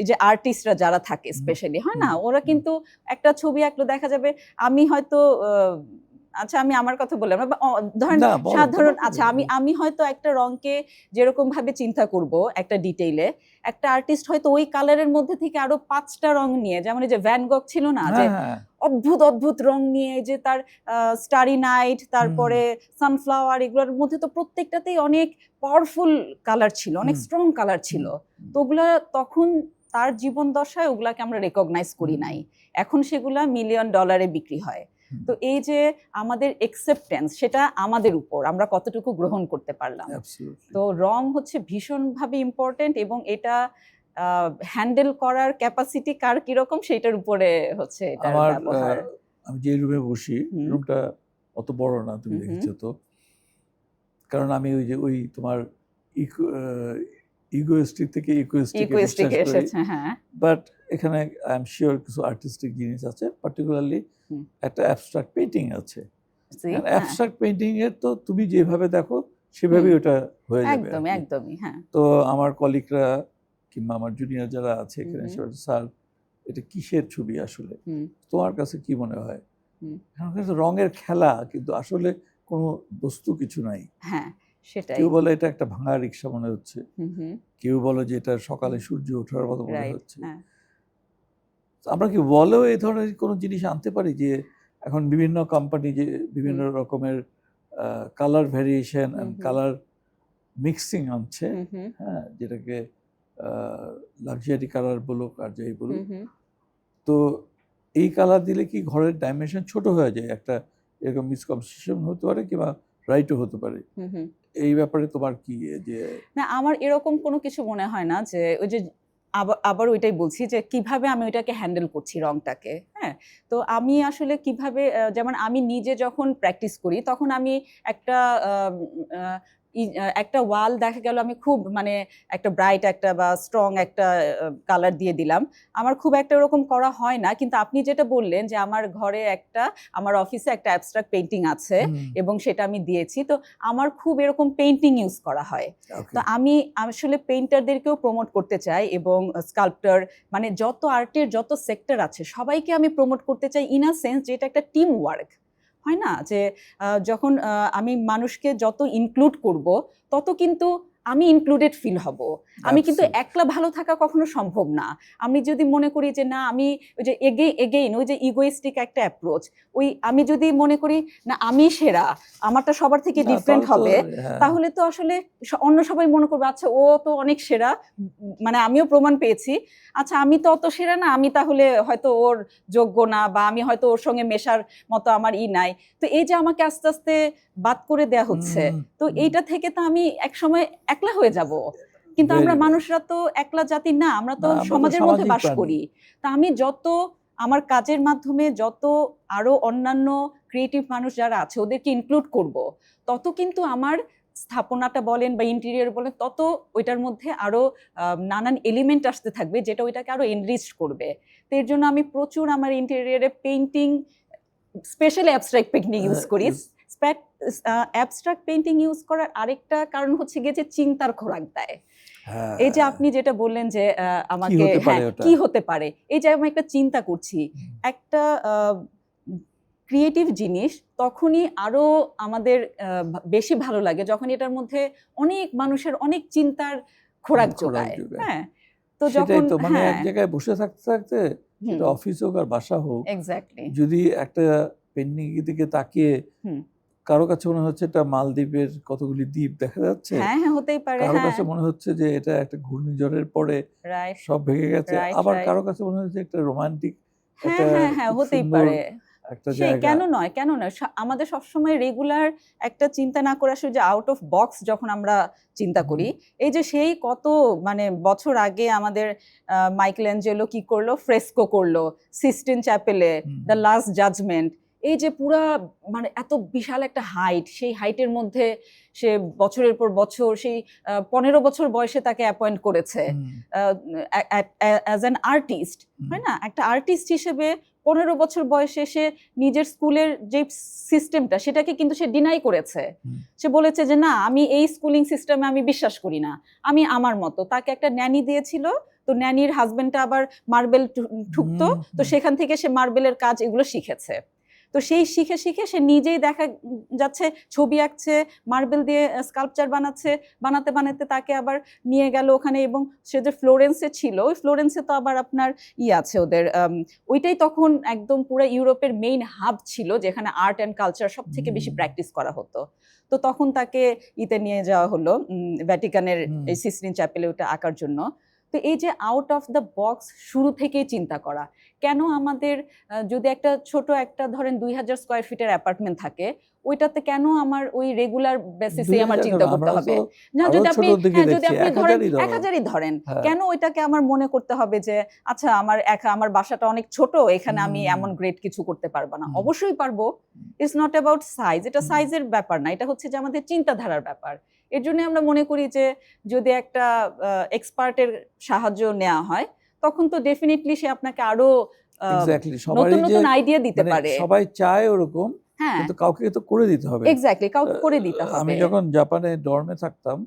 এই যে আর্টিস্টরা যারা থাকে স্পেশালি, হয় না, ওরা কিন্তু একটা ছবি আঁকলো, দেখা যাবে আমি হয়তো আচ্ছা আমি আমার কথা বললাম না, ধরেন না বলো, সাধারণ, তোমার আচ্ছা আমি হয়তো একটা রংকে যেরকম ভাবে চিন্তা করব একটা ডিটেইলে, একটা আর্টিস্ট হয়তো ওই কালারের মধ্যে থেকে আরো 5টা রং নিয়ে, যেমন এই যে ভ্যান গগ ছিল না, যে হ্যাঁ, অদ্ভুত অদ্ভুত রং নিয়ে, যে তার স্টারি নাইট, তারপরে সানফ্লাওয়ার, এগুলোর মধ্যে তো প্রত্যেকটাতেই অনেক পাওয়ারফুল কালার ছিল, অনেক স্ট্রং কালার ছিল। তো ওগুলা তখন তার জীবন দশায় ওগুলাকে আমরা রেকগনাইজ করি নাই, এখন সেগুলা $1,000,000 বিক্রি হয়। তো এই যে আমাদের একসেপ্টেন্স, সেটা আমাদের উপর, আমরা কতটুকু গ্রহণ করতে পারলাম। তো রং হচ্ছে ভীষণভাবে ইম্পর্টেন্ট, এবং এটা হ্যান্ডেল করার ক্যাপাসিটি কার কিরকম সেটার উপরে হচ্ছে এটার আমার ব্যবহার। আমি যে রুমে বসি, রুমটা অত বড় না, তুমি দেখেছো তো, কারণ আমি ওই তোমার ইগোইস্টিক থেকে ইকুইস্টিকে বিশ্বাস করি, এসেছে, হ্যাঁ। বাট এখানে আই এম শিওর কিছু আর্টিস্টিক জিনিস আছে, পার্টিকুলারলি একটা অ্যাবস্ট্রাক্ট পেইন্টিং আছে। অ্যাবস্ট্রাক্ট পেইন্টিং এর তো তুমি যেভাবে দেখো সেভাবেই ওটা হয়ে যাবে একদমই, একদমই, হ্যাঁ। তো আমার কলিগরা কিংবা আমার জুনিয়র যারা আছে এখানে, স্যার এটা কিসের ছবি আসলে, তোমার কাছে কি মনে হয়? রঙের খেলা, কিন্তু আসলে কোনো বস্তু কিছু নাই। হ্যাঁ, সেটাই। কেউ বলে এটা একটা ভাঙা রিক্সা মনে হচ্ছে, কেউ বলে যে এটা সকালে সূর্য ওঠার মতো মনে হচ্ছে। আমরা কি বলেও এই ধরনের কোনো জিনিস আনতে পারি, যে এখন বিভিন্ন কোম্পানি যে বিভিন্ন রকমের colour variation and colour mixing আনছে, হ্যাঁ, যেটাকে লাক্সারি কালার বলুক আর যাই বলুক, তো এই কালার দিলে কি ঘরের ডাইমেনশন ছোট হয়ে যায়? একটা এরকম মিসকনসেপশন হতে পারে, কিংবা রাইটও হতে পারে। এই ব্যাপারে তোমার কি যে? না, আমার এরকম কোনো কিছু মনে হয় না, যে ওই যে আবার ওইটাই বলছি যে কিভাবে আমি ওইটাকে হ্যান্ডেল করছি রংটাকে। হ্যাঁ, তো আমি আসলে কিভাবে, যেমন আমি নিজে যখন প্র্যাকটিস করি, তখন আমি একটা একটা ওয়াল দেখা গেল আমি খুব মানে একটা ব্রাইট একটা বা স্ট্রং একটা কালার দিয়ে দিলাম, আমার খুব একটা ওরকম করা হয় না। কিন্তু আপনি যেটা বললেন যে আমার ঘরে আমার অফিসে একটা অ্যাবস্ট্রাক্ট পেইন্টিং আছে, এবং সেটা আমি দিয়েছি, তো আমার খুব এরকম পেইন্টিং ইউজ করা হয়। তো আমি আসলে পেইন্টারদেরকেও প্রমোট করতে চাই, এবং স্কাল্পটার, মানে যত আর্টের যত সেক্টর আছে সবাইকে আমি প্রমোট করতে চাই, ইন আ সেন্স যে এটা একটা টিম ওয়ার্ক, হয় না, যে যখন আমি মানুষকে যত ইনক্লুড করব, তত কিন্তু আমি ইনক্লুডেড ফিল হব। আমি কিন্তু একলা ভালো থাকা কখনো সম্ভব না। আমি যদি মনে করি যে না, আমি ওই যে এগেইন ওই যে ইগোইস্টিক একটা অ্যাপ্রোচ, ওই আমি যদি মনে করি না আমি সেরা, আমারটা সবার থেকে ডিফারেন্ট হবে, তাহলে তো আসলে অন্য সবাই মনে করবে আচ্ছা ও তো অনেক সেরা, মানে আমিও প্রমাণ পেয়েছি, আচ্ছা আমি তো অত সেরা না, আমি তাহলে হয়তো ওর যোগ্য না, বা আমি হয়তো ওর সঙ্গে মেশার মতো আমার নাই। তো এই যে আমাকে আস্তে আস্তে বাদ করে দেয়া হচ্ছে, তো এইটা থেকে তো আমি এক সময় একলা হয়ে যাব। কিন্তু আমরা Very মানুষরা তো একলা জাতি না, আমরা তো না, আমরা তো সমাজের মধ্যে সামাজিক বাস প্রাণী। করি। তা আমি যত আমার কাজের মাধ্যমে যত আরো অন্যান্য ক্রিয়েটিভ মানুষ যারা আছে ওদেরকে ইনক্লুড করব, তত কিন্তু আমার স্থাপনাটা বলেন বা ইন্টেরিয়র বলেন, তত ওইটার মধ্যে আরো নানান এলিমেন্ট আসতে থাকবে যেটা ওইটাকে আরো এনরিচ করবে। তো এর জন্য আমি প্রচুর আমার ইন্টেরিয়রে painting, specially abstract painting use করি। অ্যাবস্ট্রাক্ট পেইন্টিং ইউজ করার আরেকটা কারণ হচ্ছে গিয়ে যে চিন্তার খোরাক দেয়। হ্যাঁ, এই যে আপনি যেটা বললেন যে আমাকে হতে পারে হ্যাঁ ওটা? কি হতে পারে, এই যে আমি একটা চিন্তা করছি, একটা ক্রিয়েটিভ জিনিস তখনই আরো আমাদের বেশি ভালো লাগে যখন এটার মধ্যে অনেক মানুষের অনেক চিন্তার খোরাক যোগায়। হ্যাঁ, তো সেটাই যখন তো, মানে এক হ্যাঁ জায়গায় বসে থাকতে থাকতে, সেটা অফিস হোক আর বাসা হোক, এক্স্যাক্টলি যদি একটা পেন্টিং দিকে তাকিয়ে কারো কাছে মনে হচ্ছে এটা মালদ্বীপের কতগুলি দ্বীপ দেখা যাচ্ছে, হ্যাঁ হ্যাঁ হতেই পারে, কারো হ্যাঁ কাছে মনে হচ্ছে যে এটা একটা ঘূর্ণিঝড়ের পরে রাইট সব ভেঙে গেছে, রাইট আবার রাইট কারো কাছে মনে হচ্ছে একটা রোমান্টিক হ্যাঁ একটা হ্যাঁ হ্যাঁ খুব হতেই সুন্দর পারে। একটা সেই জায়গা। কেন নয়, কেন নয়, আমাদের সবসময় রেগুলার একটা চিন্তা না করে আসলে যে আউট অফ বক্স যখন আমরা চিন্তা করি, এই যে সেই কত মানে বছর আগে আমাদের মাইকেল অ্যাঞ্জেলো কি করলো, ফ্রেস্কো করলো সিস্টিন চ্যাপেলে, দ্য লাস্ট জাজমেন্ট। এই যে পুরা মানে এত বিশাল একটা হাইট, সেই হাইটের মধ্যে সে বছরের পর বছর, সেই 15 বছর বয়সে তাকে অ্যাপয়েন্ট করেছে অ্যাজ অ্যান আর্টিস্ট, হয় না? একটা আর্টিস্ট হিসেবে 15 বছর বয়সে সে নিজের স্কুলের যে সিস্টেমটা সেটাকে কিন্তু সে ডিনাই করেছে। সে বলেছে যে না, আমি এই স্কুলিং সিস্টেমে আমি বিশ্বাস করি না, আমি আমার মতো। তাকে একটা ন্যানি দিয়েছিল, তো ন্যানির হাজবেন্ডটা আবার মার্বেল ঠুকতো, তো সেখান থেকে সে মার্বেলের কাজ এগুলো শিখেছে। তো সেই শিখে শিখে সে নিজেই দেখা যাচ্ছে ছবি আঁকছে, মার্বেল দিয়ে স্কাল্পচার বানাচ্ছে, বানাতে বানাতে তাকে আবার নিয়ে গেল ওখানে, এবং সে যে ফ্লোরেন্সে ছিল, ওই ফ্লোরেন্সে তো আবার আপনার আছে ওদের, ওইটাই তখন একদম পুরো ইউরোপের মেইন হাব ছিল যেখানে আর্ট অ্যান্ড কালচার সব থেকে বেশি প্র্যাকটিস করা হতো। তো তখন তাকে ইতে নিয়ে যাওয়া হলো ভ্যাটিকানের এই সিস্টিন চ্যাপেলে ওটা আঁকার জন্য। তো এই যে আউট অফ দ্য বক্স শুরু থেকেই চিন্তা করা, কেন আমাদের যদি একটা ছোট একটা ধরেন 2000 স্কয়ার ফিটের অ্যাপার্টমেন্ট থাকে, ওইটাতে কেন আমার ওই রেগুলার বেসিসে আমার চিন্তা করতে হবে? না, যদি আপনি ধরেন 1000ই ধরেন, কেন ওইটাকে আমার মনে করতে হবে যে আচ্ছা আমার বাসাটা অনেক ছোট, এখানে আমি এমন গ্রেট কিছু করতে পারবো না? অবশ্যই পারবো। ইটস নট অ্যাবাউট সাইজ, এটা সাইজের ব্যাপার না, এটা হচ্ছে যে আমাদের চিন্তাধারার ব্যাপার। এর জন্য আমরা মনে করি যে যদি একটা এক্সপার্টের সাহায্য নেওয়া হয়, তখন তো ডেফিনেটলি সে আপনাকে আরো নতুন নতুন আইডিয়া দিতে পারে। সবাই চায় ওরকম, কিন্তু কাউকে তো করে দিতে হবে। এক্স্যাক্টলি, কাউকে করে দিতে হবে। আমি যখন জাপানে ডর্মে থাকতাম,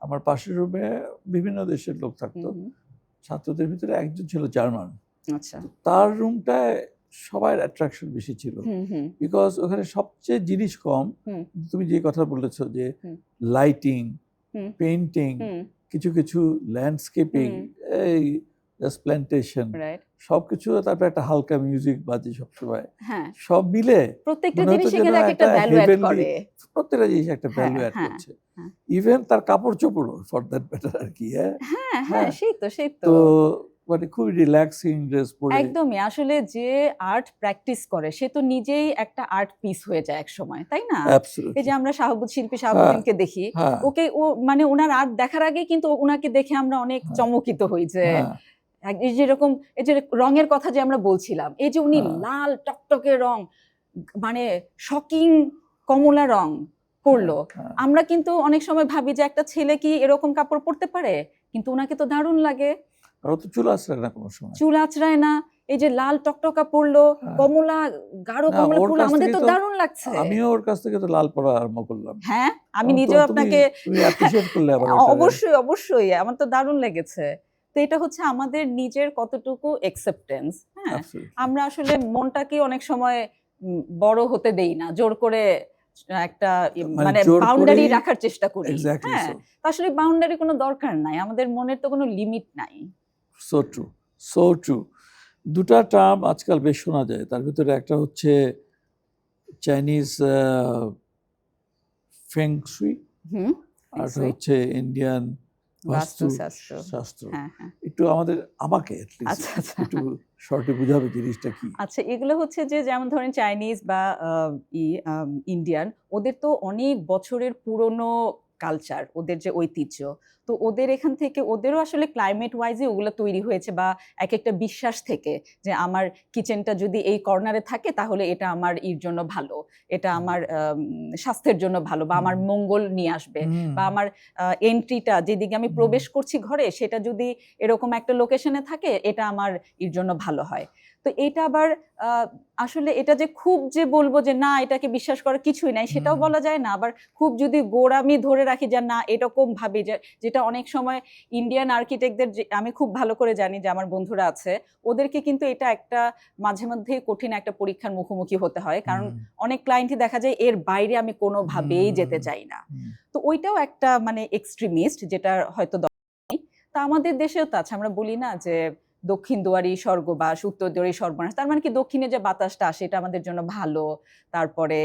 আমার পাশের রুমে বিভিন্ন দেশের লোক থাকতো, ছাত্রদের ভিতরে একজন ছিল জার্মান। আচ্ছা, তার রুমটায় সবার অ্যাট্রাকশন বেশি ছিল, বিকজ ওখানে সবচেয়ে জিনিস কম। তুমি যে কথা বলেছো যে লাইটিং, পেইন্টিং, কিছু কিছু ল্যান্ডস্কেপিং, এই জাস্ট প্ল্যান্টেশন, সবকিছু, তারপর একটা হালকা মিউজিক বাজে সবসময়, সব মিলে প্রত্যেকটা জিনিসে একটা ভ্যালু অ্যাড করে, প্রত্যেকটা জিনিস একটা ভ্যালু অ্যাড করছে, ইভেন তার কাপড় চোপড় ফর দ্যাট ম্যাটার আর কি। হ্যাঁ সেই তো মানে খুব রিল্যাক্সিং ড্রেস পরে। একদমই, আসলে যে আর্ট প্র্যাকটিস করে সে তো নিজেই একটা আর্ট পিস হয়ে যায় এক সময়, তাই না? এই যে আমরা শিল্পী শাহাবুদ্দিনকে দেখি, ওকে ও মানে ওনার আর্ট দেখার আগে কিন্তু ওনাকে দেখে আমরা অনেক চমকিত হই যে যেরকম এই যে রঙের কথা যে আমরা বলছিলাম, এই যে উনি লাল টকটকে রং, মানে শকিং কমলা রং পরলো, আমরা কিন্তু অনেক সময় ভাবি যে একটা ছেলে কি এরকম কাপড় পরতে পারে, কিন্তু ওনাকে তো দারুণ লাগে। চুল আঁচড়ায় না কোনো সময়, চুল আঁচড়ায় না, এই যে লাল টকটকা পরলো, কমলা গাঢ় কমলা পরলো, আমাদের তো দারুণ লাগছে। আমিও ওর কাছ থেকে তো লাল পরা আরম্ভ করলাম। হ্যাঁ, আমি নিজেও আপনাকে অ্যাপ্রিশিয়েট করলে আবার অবশ্যই অবশ্যই, আমার তো দারুণ লেগেছে। তো এটা হচ্ছে আমাদের নিজের কতটুকু অ্যাকসেপ্টেন্স। হ্যাঁ, আমরা আসলে মনটাকে অনেক সময় বড় হতে দেই না, জোর করে একটা মানে বাউন্ডারি রাখার চেষ্টা করি। হ্যাঁ, আসলে বাউন্ডারি কোনো দরকার নাই, আমাদের মনের তো কোনো লিমিট নাই। So true, so true. দুটা টার্ম আজকাল বেশ শোনা যায়, তার ভিতরে একটা হচ্ছে চাইনিজ ফেং শুই, আর হচ্ছে ইন্ডিয়ান বাস্তুশাস্ত্র। একটু আমাকে একটু শর্টে বুঝাবে জিনিসটা কি? আচ্ছা, এগুলো হচ্ছে যে যেমন ধরেন চাইনিজ বা ইন্ডিয়ান, ওদের তো অনেক বছরের পুরনো কালচার, ওদের যে ঐতিহ্য, তো ওদের এখান থেকে ওদেরও আসলে ক্লাইমেট ওয়াইজে ওগুলো তৈরি হয়েছে, বা এক একটা বিশ্বাস থেকে যে আমার কিচেনটা যদি এই কর্নারে থাকে তাহলে এটা আমার ইর জন্য ভালো, এটা আমার স্বাস্থ্যের জন্য ভালো, বা আমার মঙ্গল নিয়ে আসবে, বা আমার এন্ট্রিটা যেদিকে আমি প্রবেশ করছি ঘরে সেটা যদি এরকম একটা লোকেশনে থাকে এটা আমার ইর জন্য ভালো হয়। তো এটা আবার আসলে এটা যে খুব যে বলবো যে না এটাকে বিশ্বাস করার কিছুই নাই সেটাও বলা যায় না, আবার খুব যদি গোড়ামি ধরে রাখি যে না এরকম ভাবি, যেটা অনেক সময় ইন্ডিয়ান আর্কিটেক্টদের আমি খুব ভালো করে জানি যে আমার বন্ধুরা আছে, ওদেরকে কিন্তু এটা একটা মাঝে মধ্যেই কঠিন একটা পরীক্ষার মুখোমুখি হতে হয়, কারণ অনেক ক্লায়েন্টই দেখা যায় এর বাইরে আমি কোনোভাবেই যেতে চাই না। তো ওইটাও একটা মানে এক্সট্রিমিস্ট, যেটা হয়তো নেই। তা আমাদের দেশেও তো আছে, আমরা বলি না যে দক্ষিণ দুয়ারি স্বর্গবাস, উত্তর দুয়ারি সর্বনাশ, তার মানে কি দক্ষিণে যে বাতাসটা আসে এটা আমাদের জন্য ভালো, তারপরে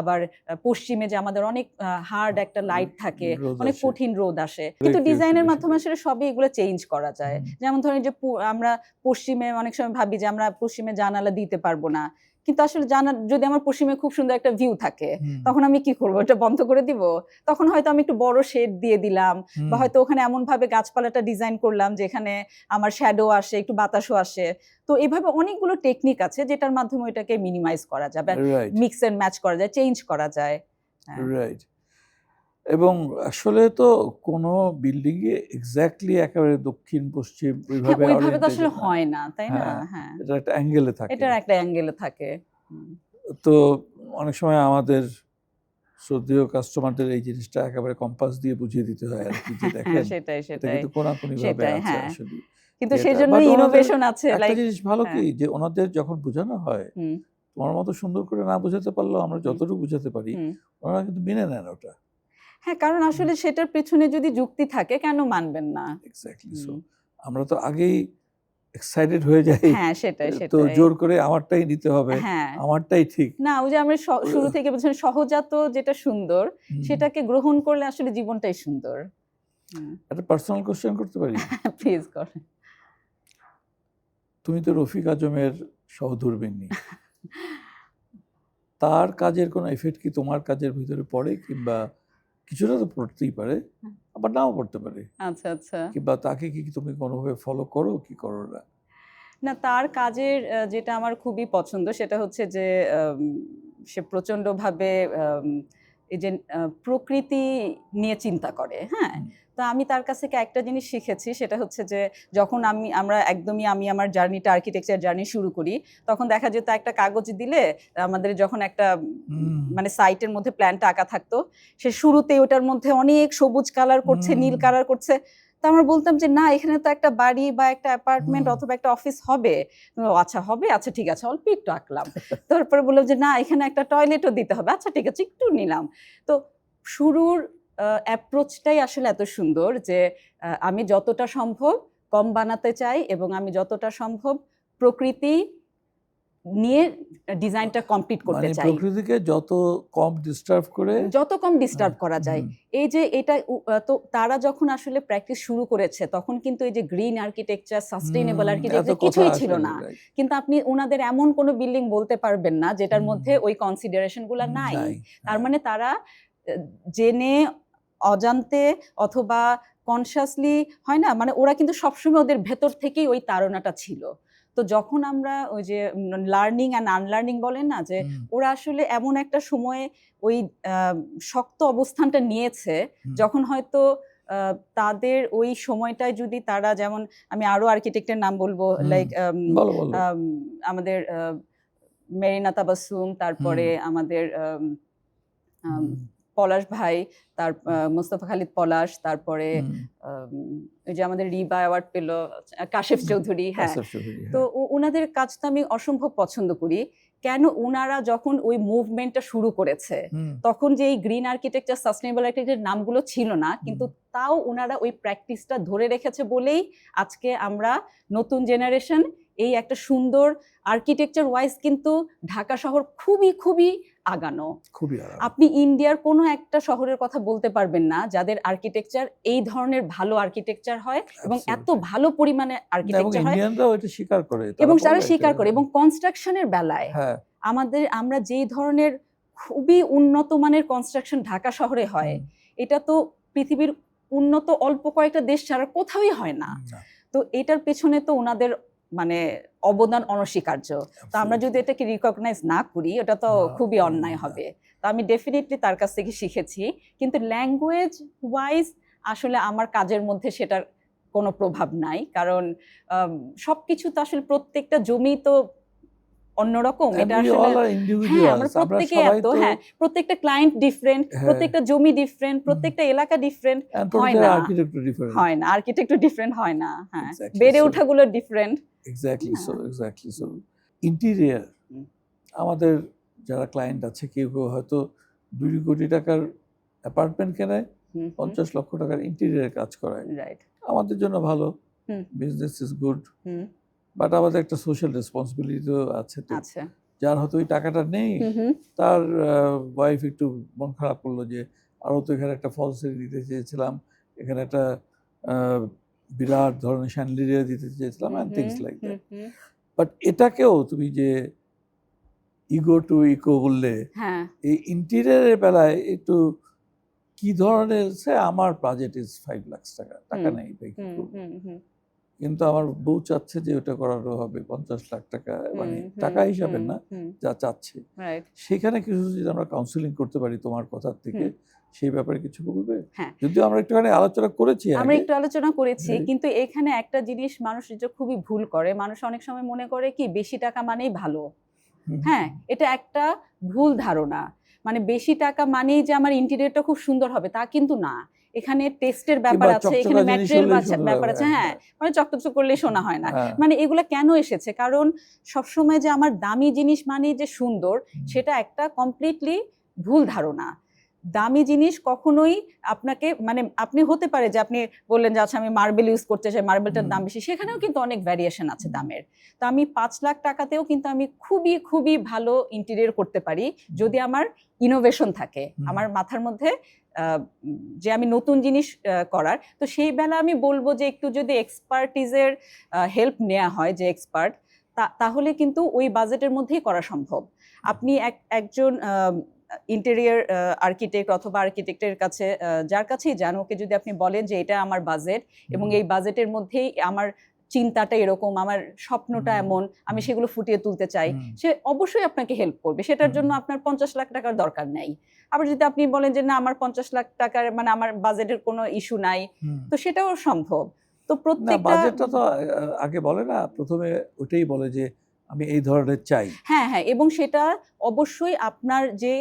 আবার পশ্চিমে যে আমাদের অনেক হার্ড একটা লাইট থাকে, অনেক কঠিন রোদ আসে, কিন্তু ডিজাইনের মাধ্যমে আসলে সবই এগুলো চেঞ্জ করা যায়। যেমন ধরেন যে আমরা পশ্চিমে অনেক সময় ভাবি যে আমরা পশ্চিমে জানালা দিতে পারবো না, কিন্তু আসলে যদি আমার পশ্চিমে খুব সুন্দর একটা ভিউ থাকে তখন আমি কি করবো, এটা বন্ধ করে দিব? তখন হয়তো আমি একটু বড় শেড দিয়ে দিলাম, বা হয়তো ওখানে এমন ভাবে গাছপালাটা ডিজাইন করলাম যেখানে আমার শ্যাডো আসে, একটু বাতাসও আসে। তো এইভাবে অনেকগুলো টেকনিক আছে যেটার মাধ্যমে এটাকে মিনিমাইজ করা যায়, মিক্স এন্ড ম্যাচ করা যায়, চেঞ্জ করা যায়। রাইট। এবং আসলে তো কোনো বিল্ডিং এ এক্স্যাক্টলি একেবারে দক্ষিণ পশ্চিম ওইভাবে তো আসলে হয় না, তাই না? হ্যাঁ, এটা একটা অ্যাঙ্গেলে থাকে, এটা একটা অ্যাঙ্গেলে থাকে। তো অনেক সময় আমাদের শ্রদ্ধেয় কাস্টমারদের এই জিনিসটা একেবারে কম্পাস দিয়ে বুঝিয়ে দিতে হয় আর কি, যে দেখেন সেটাই এটা কিন্তু কোনাকুনি ভাবে আছে আসলে, কিন্তু সেজন্য ইনোভেশন আছে। একটা জিনিস ভালো কি যে ওনাদের যখন বোঝানো হয়, তোমার মতো সুন্দর করে না বোঝাতে পারলেও আমরা যতটুকু বোঝাতে পারি ওনারা কিন্তু মেনে নেন ওটা। হ্যাঁ, কারণ আসলে সেটার পেছনে যদি যুক্তি থাকে কেন মানবেন না? এক্স্যাক্টলি। সো আমরা তো আগেই এক্সাইটেড হয়ে যাই। হ্যাঁ, সেটাই। তো জোর করে আমারটাই নিতে হবে, আমারটাই ঠিক না। ওই যে আমরা শুরু থেকে বলছেন সহজাত যেটা সুন্দর সেটাকে গ্রহণ করলে আসলে জীবনটাই সুন্দর। একটা পার্সোনাল কোশ্চেন করতে পারি? প্লিজ করেন। তুমি তো রফিক আজমের সহধর্মিণী, তার কাজের কোনো এফেক্ট কি তোমার কাজের ভিতরে পড়ে, কিংবা কিছুটা তো পড়তেই পারে আবার নাও পড়তে পারে? আচ্ছা আচ্ছা। কিংবা তাকে কি তুমি কোনোভাবে ফলো করো কি করো না? না, তার কাজের যেটা আমার খুবই পছন্দ সেটা হচ্ছে যে সে প্রচণ্ডভাবে এই যে প্রকৃতি নিয়ে চিন্তা করে। হ্যাঁ, তো আমি তার কাছ থেকে একটা জিনিস শিখেছি, সেটা হচ্ছে যে যখন আমরা আমি আমার জার্নিটা, আর্কিটেকচার জার্নি শুরু করি, তখন দেখা যেত একটা কাগজ দিলে আমাদের যখন একটা মানে সাইটের মধ্যে প্ল্যানটা আঁকা থাকতো, সে শুরুতে ওটার মধ্যে অনেক সবুজ কালার করছে, নীল কালার করছে। তো আমরা বলতাম যে না, এখানে তো একটা বাড়ি বা একটা অ্যাপার্টমেন্ট অথবা একটা অফিস হবে। আচ্ছা হবে, আচ্ছা ঠিক আছে, অল্প একটু আঁকলাম। তারপরে বললাম যে না, এখানে একটা টয়লেটও দিতে হবে, আচ্ছা ঠিক আছে, একটু নিলাম। তো শুরুর অ্যাপ্রোচটাই আসলে এত সুন্দর যে আমি যতটা সম্ভব কম বানাতে চাই, এবং আমি যতটা সম্ভব প্রকৃতি নিয়ে ডিজাইনটা কমপ্লিট করতে চাই, প্রকৃতিকে যত কম ডিস্টার্ব করা যায়। এই যে এটা তো তারা যখন আসলে প্র্যাকটিস শুরু করেছে তখন কিন্তু এই যে গ্রিন আর্কিটেকচার, সাস্টেইনেবল আর্কিটেকচার কিছুই ছিল না, কিন্তু আপনি ওনাদের এমন কোনো বিল্ডিং বলতে পারবেন না যেটার মধ্যে ওই কনসিডারেশনগুলো নাই। তার মানে তারা জেনে অজান্তে অথবা কনসিয়াসলি হয় না, মানে ওরা কিন্তু সবসময় ওদের ভেতর থেকেই ওই তাড়নাটা ছিল। তো যখন আমরা ওই যে লার্নিং অ্যান্ড আনলার্নিং বলেন না, যে ওরা আসলে এমন একটা সময়ে ওই শক্ত অবস্থানটা নিয়েছে যখন হয়তো তাদের ওই সময়টায় যদি তারা, যেমন আমি আরো আর্কিটেক্টের নাম বলবো, লাইক আমাদের মেরিনা তাবাসসুম, তারপরে আমাদের পলাশ ভাই, তার মোস্তফা খালিদ পলাশ, তারপরে ওই যে আমাদের রিবা অ্যাওয়ার্ড পেল কাশেফ চৌধুরী। হ্যাঁ, তো ওনাদের কাজ তো আমি অসম্ভব পছন্দ করি। কেন, ওনারা যখন ওই মুভমেন্টটা শুরু করেছে তখন যে এই গ্রিন আর্কিটেকচার, সাস্টেইনেবল আর্কিটেকচার নামগুলো ছিল না, কিন্তু তাও ওনারা ওই প্র্যাকটিসটা ধরে রেখেছে বলেই আজকে আমরা নতুন জেনারেশন এই একটা সুন্দর আর্কিটেকচার ওয়াইজ কিন্তু ঢাকা শহর খুবই খুবই আগানো। আপনি ইন্ডিয়ার কোনো একটা শহরের কথা বলতে পারবেন না যাদের আর্কিটেকচার এই ধরনের ভালো আর্কিটেকচার হয় এবং এত ভালো পরিমাণে আর্কিটেকচার হয়, এবং তারা স্বীকার করে। এবং কনস্ট্রাকশনের বেলায় আমরা যেই ধরনের খুবই উন্নত মানের কনস্ট্রাকশন ঢাকা শহরে হয়, এটা তো পৃথিবীর উন্নত অল্প কয়েকটা দেশ ছাড়া কোথাওই হয় না। তো এটার পেছনে তো ওনাদের মানে অবদান অনস্বীকার্য। তো আমরা যদি এটাকে রিকগনাইজ না করি ওটা তো খুবই অন্যায় হবে। তো আমি ডেফিনেটলি তার কাছ থেকে শিখেছি, কিন্তু ল্যাঙ্গুয়েজ ওয়াইজ আসলে আমার কাজের মধ্যে সেটার কোনো প্রভাব নাই, কারণ সবকিছু তো আসলে প্রত্যেকটা জমি তো অন্যরকম। এটা আসলে হ্যাঁ আমরা প্রত্যেকে এত প্রত্যেকটা ক্লায়েন্ট ডিফারেন্ট, প্রত্যেকটা জমি ডিফারেন্ট, প্রত্যেকটা এলাকা ডিফারেন্ট হয় না, আর্কিটেক্টর ডিফারেন্ট হয় না, হ্যাঁ বেড়ে ওঠাগুলো ডিফারেন্ট। এক্স্যাক্টলি সো ইন্টেরিয়র আমাদের যারা ক্লায়েন্ট আছে কেউ হয়তো 2 কোটি টাকার অ্যাপার্টমেন্ট কেনে, 50 লক্ষ টাকার ইন্টেরিয়র কাজ করায়, রাইট, আমাদের জন্য ভালো, বিজনেস ইজ গুড, বাট আমাদের একটা সোশ্যাল রেসপন্সিবিলিটি আছে। তো যার হয়তো ওই টাকাটা নেই, তার ওয়াইফ একটু মন খারাপ করলো যে আরও তো এখানে একটা ফল সিঁড়ি দিতে চেয়েছিলাম, এখানে একটা বিরাট ধরনের শ্যান্ডেলিয়ার দিতে চেয়েছিলাম, and things like that. But এটাকেও তুমি যে ইগো টু ইকো বললে, এই ইন্টেরিয়রের বেলায় একটু কি ধরনের, আমার বাজেট ইজ 5 লাখ টাকা, টাকা নেই, কিন্তু আমার বউ চাচ্ছে যে ওটা করারও হবে 50 লাখ টাকা, মানে টাকা হিসাবে না, যা চাচ্ছে সেখানে কিছু যদি আমরা কাউন্সিলিং করতে পারি তোমার কথার থেকে, সেই ব্যাপারে কিছু বলবে? যদিও আমরা একটুখানি আলোচনা করেছি, কিন্তু এখানে একটা জিনিস মানুষ যেটা খুবই ভুল করে, মানুষ অনেক সময় মনে করে কি বেশি টাকা মানেই ভালো। হ্যাঁ, এটা একটা ভুল ধারণা। মানে বেশি টাকা মানেই যে আমার ইন্টেরিয়রটা খুব সুন্দর হবে তা কিন্তু না। এখানে টেস্টের ব্যাপার আছে, এখানে ম্যাটেরিয়াল ব্যাপার আছে। হ্যাঁ, মানে চকচক করলে শোনা হয় না। মানে এগুলা কেন এসেছে? কারণ সবসময় যে আমার দামি জিনিস মানে যে সুন্দর, সেটা একটা কমপ্লিটলি ভুল ধারণা। দামি জিনিস কখনোই আপনাকে, মানে আপনি হতে পারে যে আপনি বললেন যে আচ্ছা আমি মার্বেল ইউজ করতে চাই, মার্বেলটার দাম বেশি, সেখানেও কিন্তু অনেক ভ্যারিয়েশন আছে দামের। তো আমি 5 লাখ টাকাতেও কিন্তু আমি খুবই খুবই ভালো ইন্টেরিয়র করতে পারি যদি আমার ইনোভেশন থাকে, আমার মাথার মধ্যে যে আমি নতুন জিনিস করার। তো সেই বেলা আমি বলবো যে একটু যদি এক্সপার্টিজের হেল্প নেওয়া হয়, যে এক্সপার্ট, তাহলে কিন্তু ওই বাজেটের মধ্যেই করা সম্ভব। আপনি একজন ইন্টেরিয়র আর্কিটেক্ট অথবা আর্কিটেক্টের কাছে, যার কাছেই যান, ওকে যদি আপনি বলেন যে এটা আমার বাজেট এবং এই বাজেটের মধ্যেই আমার চিন্তাটা এরকম, আমার স্বপ্নটা এমন, আমি সেগুলো ফুটিয়ে তুলতে চাই, সে অবশ্যই আপনাকে হেল্প করবে। সেটার জন্য আপনার 50 লাখ টাকার দরকার নেই। আবার যদি আপনি বলেন যে না আমার 50 লাখ টাকার মানে আমার বাজেটের কোনো ইস্যু নাই, তো সেটাও সম্ভব। তো প্রত্যেকটা বাজেটটা তো আগে বলে না, প্রথমে ওটাই বলে যে আমি এই ধরনের চাই। হ্যাঁ হ্যাঁ, এবং সেটা অবশ্যই আপনার যে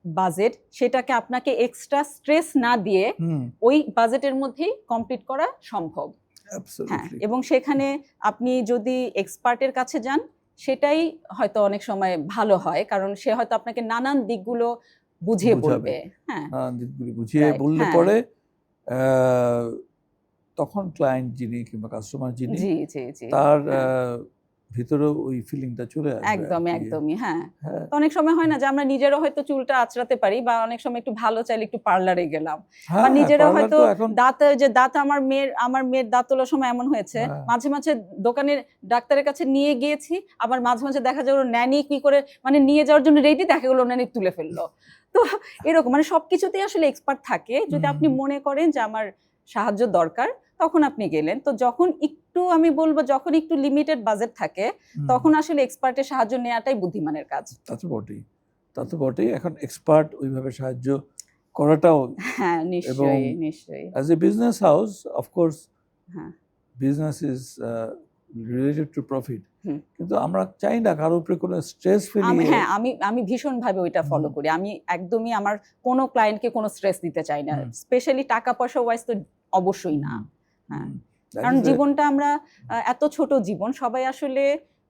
বাজেট সেটাকে আপনাকে এক্সট্রা স্ট্রেস না দিয়ে ওই বাজেটের মধ্যেই কমপ্লিট করা সম্ভব। হ্যাঁ, এবং সেখানে আপনি যদি এক্সপার্টের কাছে যান সেটাই হয়তো অনেক সময় ভালো হয়, কারণ সে হয়তো আপনাকে নানান দিকগুলো বুঝিয়ে বলবে। হ্যাঁ, নানান দিকগুলো বুঝিয়ে বললে পরে তখন ক্লায়েন্ট যিনি কিংবা কাস্টমার যিনি, তার ভিতরে ওই ফিলিংটা চলে আসবে। একদমই। হ্যাঁ, তো অনেক সময় হয় না যে আমরা নিজেরা হয়তো চুলটা আঁচড়াতে পারি, বা অনেক সময় একটু ভালো চাইলে একটু পার্লারে গেলাম, বা নিজেরা হয়তো দাঁত আমার মেয়ের দাঁত তোলার সময় এমন হয়েছে, মাঝে মাঝে দোকানের ডাক্তারের কাছে নিয়ে গিয়েছি, আবার মাঝে মাঝে দেখা যায় ওর ন্যানি কি করে মানে নিয়ে যাওয়ার জন্য রেডি, দেখা গেলো ন্যানি তুলে ফেললো। তো এরকম মানে সবকিছুতেই আসলে এক্সপার্ট থাকে। যদি আপনি মনে করেন যে আমার সাহায্য দরকার, তখন আপনি গেলেন। তো যখন একটু আমি বলবো যখন একটু লিমিটেড বাজেট থাকে, তখন আসলে এক্সপার্টের সাহায্য নেওয়াটাই বুদ্ধিমানের কাজ। তা তো বটেই। এখন এক্সপার্ট ওইভাবে সাহায্য করাটাও, হ্যাঁ নিশ্চয়ই as a business house of course business is related to profit, কিন্তু আমরা চাই না কারোর উপরে কোনো স্ট্রেস ফেলিয়ে। হ্যাঁ, আমি ভীষণভাবে ওইটা ফলো করি। আমি একদমই আমার কোনো ক্লায়েন্টকে কোনো স্ট্রেস দিতে চাই না, স্পেশালি টাকা পয়সা ওয়াইজ তো অবশ্যই না। হ্যাঁ, কারণ জীবনটা আমরা এত ছোট জীবন, সবাই আসলে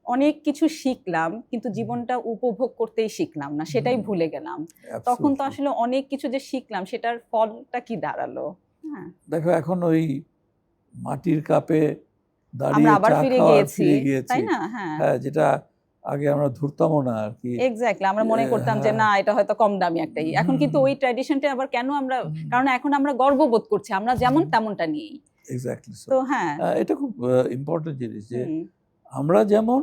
অনেক কিছু শিখলাম কিন্তু জীবনটা উপভোগ করতেই শিখলাম না, সেটাই ভুলে গেলাম। তখন তো আসলে অনেক কিছু যে শিখলাম সেটার ফলটা কি দাঁড়ালো। হ্যাঁ, দেখো এখন ওই মাটির কাপে আমরা আবার ফিরে গিয়েছি, তাই না? হ্যাঁ, যেটা আগে আমরা ধরতামও না আর কি। এক্স্যাক্টলি, আমরা মনে করতাম যে না এটা হয়তো কম দামি একটাই। এখন কিন্তু ওই ট্র্যাডিশনটা আবার কেন আমরা, কারণ এখন আমরা গর্ববোধ করছি আমরা যেমন তেমনটা নিয়েই। এক্স্যাক্টলি। তো হ্যাঁ, এটা খুব ইম্পর্টেন্ট জিনিস যে আমরা যেমন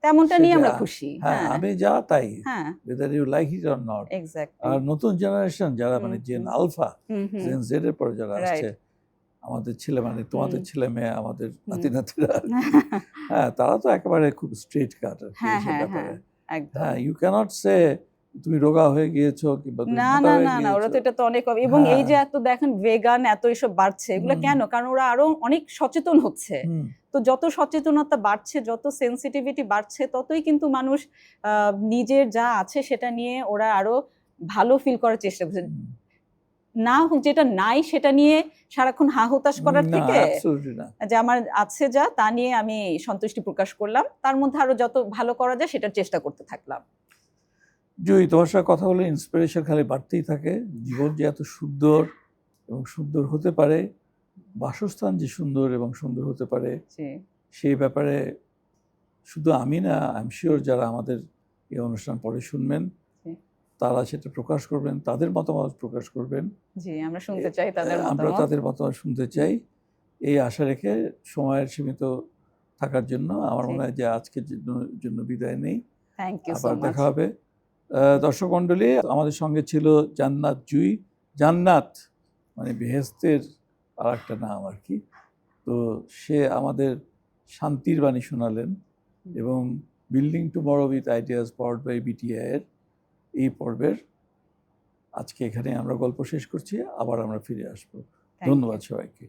তেমনটা নিয়ে আমরা সেটা- খুশি। হ্যাঁ হ্যাঁ, আমি যা তাই, হ্যাঁ, whether you like it or not. Exactly. আর নতুন জেনারেশন যারা মানে hmm, Gen hmm. Alpha, hmm, hmm, Gen Z এর পরে যারা আসছে, রাইট। আমাদের ছেলে মানে তোমাদের ছেলে মেয়ে, আমাদের নাতি হুম। নাতিরা আর কি। হ্যাঁ, তারা তো একেবারে খুব স্ট্রেট কাট আর কি হ্যাঁ, এইসব হ্যাঁ, ব্যাপারে। হ্যাঁ, একদম। হ্যাঁ, ইউ ক্যানট সে তুমি রোগা হয়ে গিয়েছো কিংবা তুমি না, মোটা না, হয়ে না, না, ওরা গিয়েছো। তো এটা তো অনেক এবং এই হ্যাঁ, যে এত দেখেন ভেগান এত এসব বাড়ছে, এগুলা হুম, কেন? কারণ ওরা আরো অনেক সচেতন হচ্ছে। হুম, তো যত সচেতনতা বাড়ছে, যত সেনসিটিভিটি বাড়ছে, ততই কিন্তু মানুষ নিজের যা আছে সেটা নিয়ে ওরা আরো ভালো ফিল করার চেষ্টা করছে। হুম। না হোক যেটা নাই সেটা নিয়ে সারাক্ষণ হা হুতাশ করার না, থেকে অ্যাবসলিউটলি না। যে আমার আছে যা তা নিয়ে আমি সন্তুষ্টি প্রকাশ করলাম। তার মধ্যে আরো যত ভালো করা যায় সেটার চেষ্টা করতে থাকলাম। জুই, তোমার সাথে কথা বলে ইন্সপিরেশন খালি বাড়তেই থাকে। জীবন যে এত সুন্দর এবং সুন্দর হতে পারে, বাসস্থান যে সুন্দর এবং সুন্দর হতে পারে, জি, সেই ব্যাপারে শুধু আমি না, আই এম শিওর যারা আমাদের এই অনুষ্ঠান পরে শুনবেন, জি, তারা সেটা প্রকাশ করবেন, তাদের মতামত প্রকাশ করবেন। জি, আমরা শুনতে চাই তাদের আমরা মতামত। তাদের মতামত শুনতে চাই। এই আশা রেখে সময়ের সীমিত থাকার জন্য আমার জি, মনে হয় যে আজকের জন্য বিদায় নেই। থ্যাংক ইউ সো আবার মাচ। দেখা হবে। দর্শক মণ্ডলী, আমাদের সঙ্গে ছিল জান্নাত জুই। জান্নাত মানে বেহেশতের আরেকটা নাম আর কি। তো সে আমাদের শান্তির বাণী শোনালেন এবং building tomorrow with ideas powered by BTI এর এই পর্বের আজকে এখানে আমরা গল্প শেষ করছি। আবার আমরা ফিরে আসবো। Thank you. ধন্যবাদ সবাইকে।